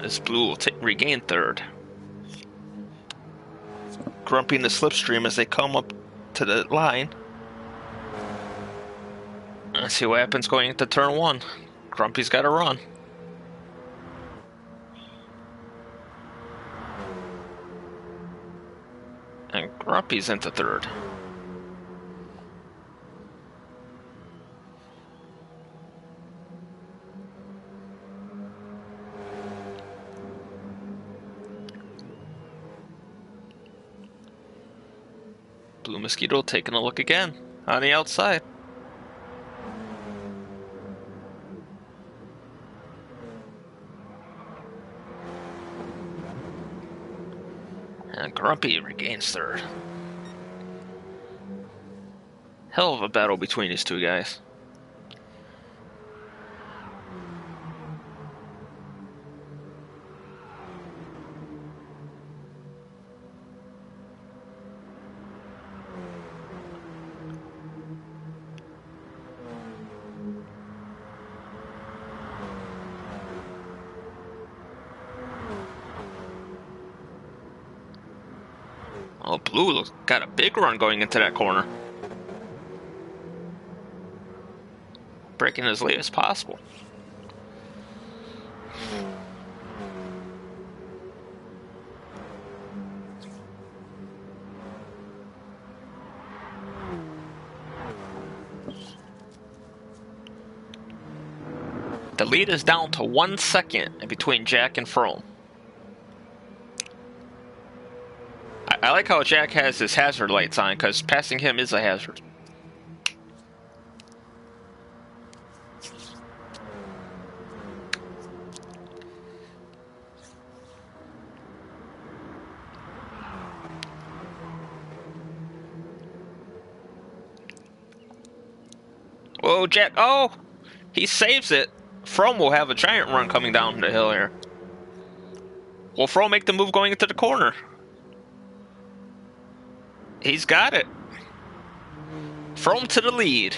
This Blue will regain third. Grumpy in the slipstream as they come up to the line. Let's see what happens going into turn one. Grumpy's got to run. And Grumpy's into third. Blue Mosquito taking a look again on the outside. And Grumpy regains third. Hell of a battle between these two guys. Oh, Blue got a big run going into that corner. Breaking as late as possible. The lead is down to 1 second between Jack and Frome. I like how Jack has his hazard lights on, because passing him is a hazard. Whoa, Jack. Oh! He saves it. Frome will have a giant run coming down the hill here. Will Frome make the move going into the corner? He's got it. Frome to the lead.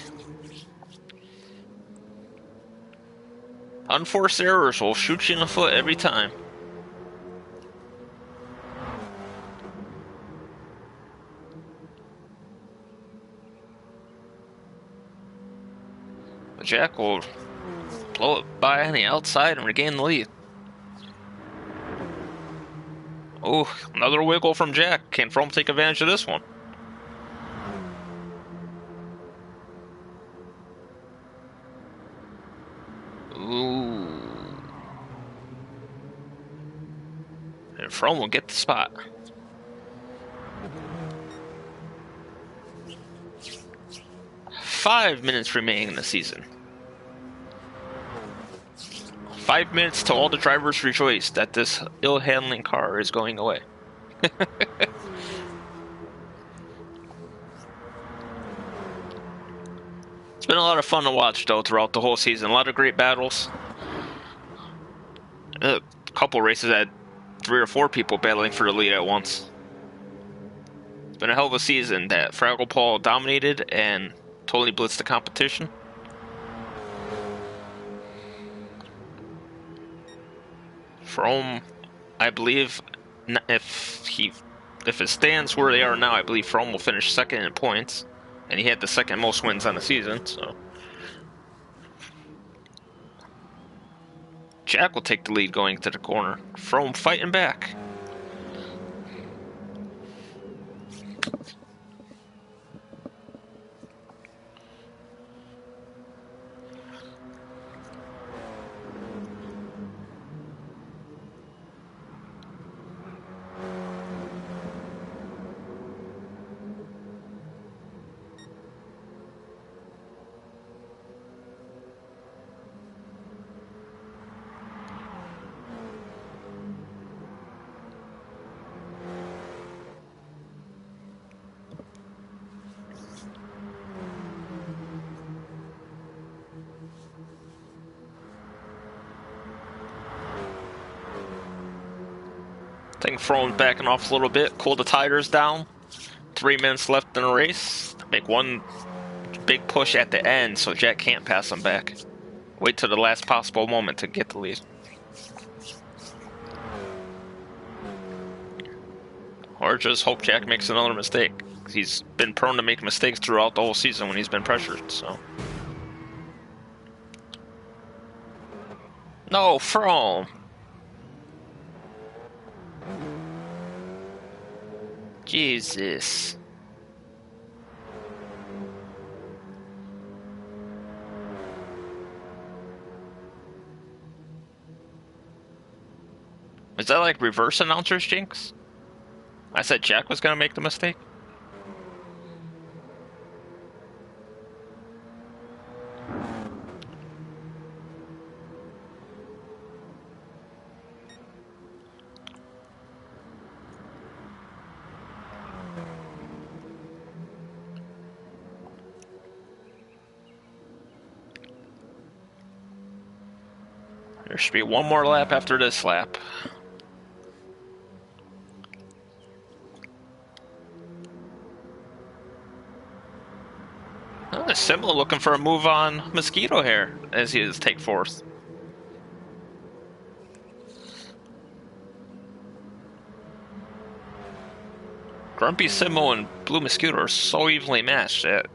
Unforced errors will shoot you in the foot every time. But Jack will blow it by on the outside and regain the lead. Oh, another wiggle from Jack. Can Froome take advantage of this one? Ooh. And Froome will get the spot. Five minutes remaining in the season. 5 minutes till all the drivers rejoice that this ill-handling car is going away. It's been a lot of fun to watch, though, throughout the whole season. A lot of great battles. A couple races had 3 or 4 people battling for the lead at once. It's been a hell of a season that Fraggle Paul dominated and totally blitzed the competition. Froome, I believe, if it stands where they are now, I believe Froome will finish second in points, and he had the second most wins on the season. So Jack will take the lead going to the corner. Froome fighting back. I think Froome's backing off a little bit, cool the tires down. 3 minutes left in the race. Make one big push at the end so Jack can't pass him back. Wait till the last possible moment to get the lead. Or just hope Jack makes another mistake. He's been prone to make mistakes throughout the whole season when he's been pressured, so. No, Froome! Jesus. Is that like reverse announcers jinx? I said Jack was gonna make the mistake. There should be one more lap after this lap. Simla looking for a move on Mosquito here as he is take fourth. Grumpy Simo and Blue Mosquito are so evenly matched that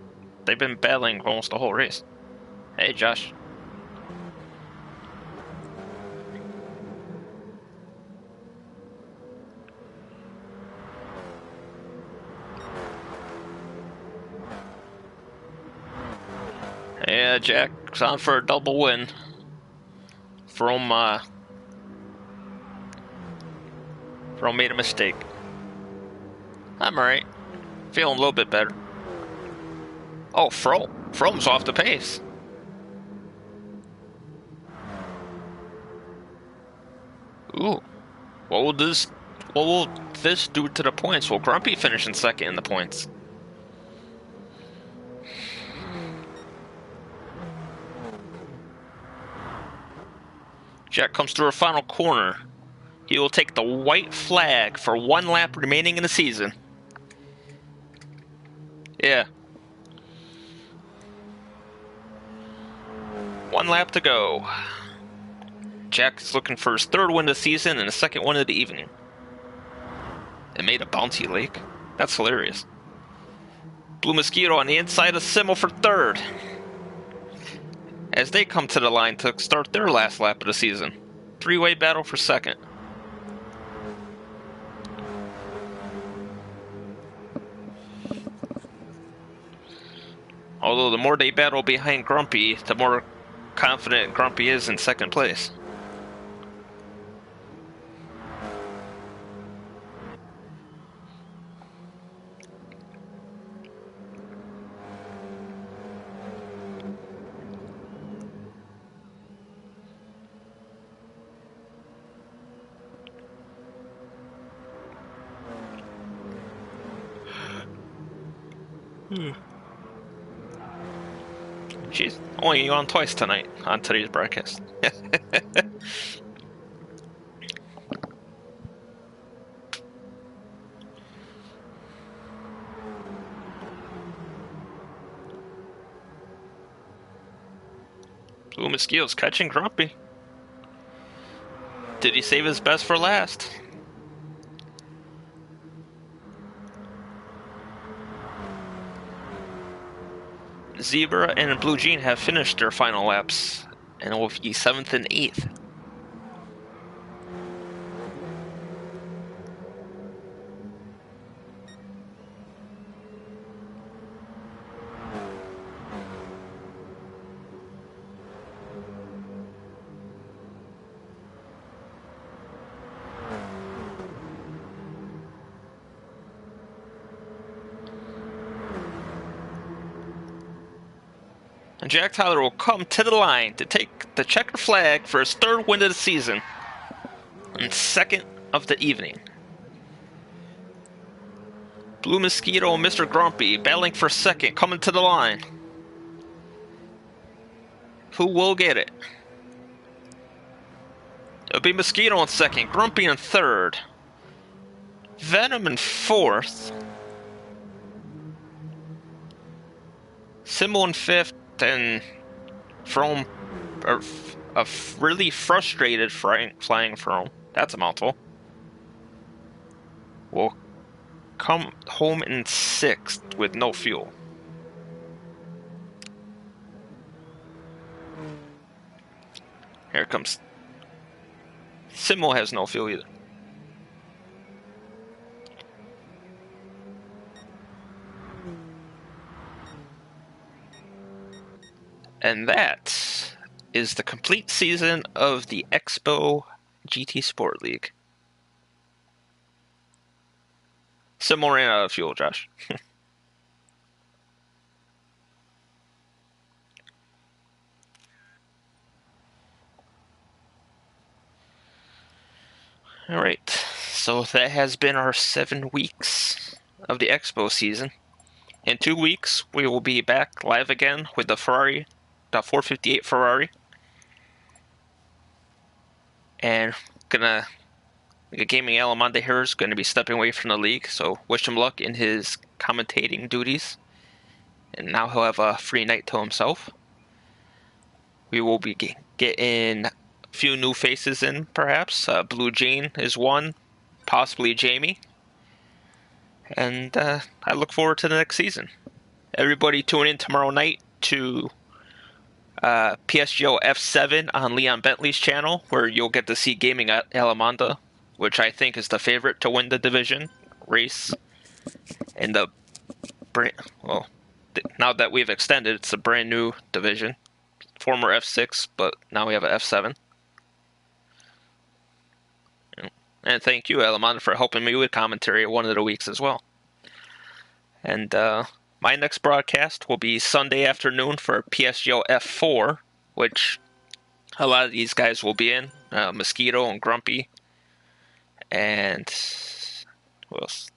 they've been battling almost the whole race. Hey, Josh. Yeah, Jack's on for a double win from made a mistake. I'm alright. Feeling a little bit better. Oh, Froome's off the pace. Ooh. What will this do to the points? Will Grumpy finish in second in the points? Jack comes through a final corner. He will take the white flag for 1 lap remaining in the season. Yeah. 1 lap to go. Jack is looking for his third win of the season and the second win of the evening. It made a bouncy lake. That's hilarious. Blue Mosquito on the inside of Simmel for third, as they come to the line to start their last lap of the season. Three-way battle for second. Although the more they battle behind Grumpy, the more confident Grumpy is in second place. She's only on twice tonight on today's broadcast. Blue Mosquito's catching Grumpy. Did he save his best for last? Zebra and Blue Jean have finished their final laps and will be 7th and 8th. And Jack Tyler will come to the line to take the checker flag for his third win of the season and second of the evening. Blue Mosquito and Mr. Grumpy battling for second, coming to the line. Who will get it? It'll be Mosquito in second, Grumpy in third, Venom in fourth, Simmel in fifth, and Frome, a really frustrated flying Frome, that's a mouthful, will come home in sixth with no fuel. Here it comes. Simmel has no fuel either. And that is the complete season of the Xbow GT Sport League. Simmel ran out of fuel, Josh. Alright, so that has been our 7 weeks of the Xbow season. In 2 weeks, we will be back live again with the 458 Ferrari. And Gaming Alamanda here is going to be stepping away from the league, so wish him luck in his commentating duties. And now he'll have a free night to himself. We will be getting a few new faces in, perhaps. Blue Jean is one, possibly Jamie. And I look forward to the next season. Everybody tune in tomorrow night to PSGL F7 on Leon Bentley's channel, where you'll get to see Gaming at Alamanda, which I think is the favorite to win the division race. And now that we've extended, it's a brand new division. Former F6, but now we have an F7. And thank you, Alamanda, for helping me with commentary one of the weeks as well. And my next broadcast will be Sunday afternoon for PSGL F4, which a lot of these guys will be in. Mosquito and Grumpy. And who else?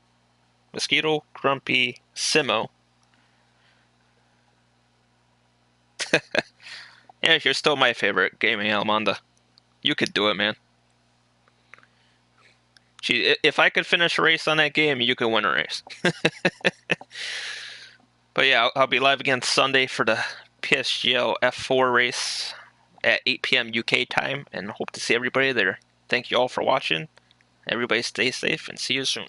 Mosquito, Grumpy, Simo. Yeah, you're still my favorite, Gaming Alamanda. You could do it, man. If I could finish a race on that game, you could win a race. But yeah, I'll be live again Sunday for the PSGL F4 race. at 8 p.m. UK time, and hope to see everybody there. Thank you all for watching. Everybody stay safe and see you soon.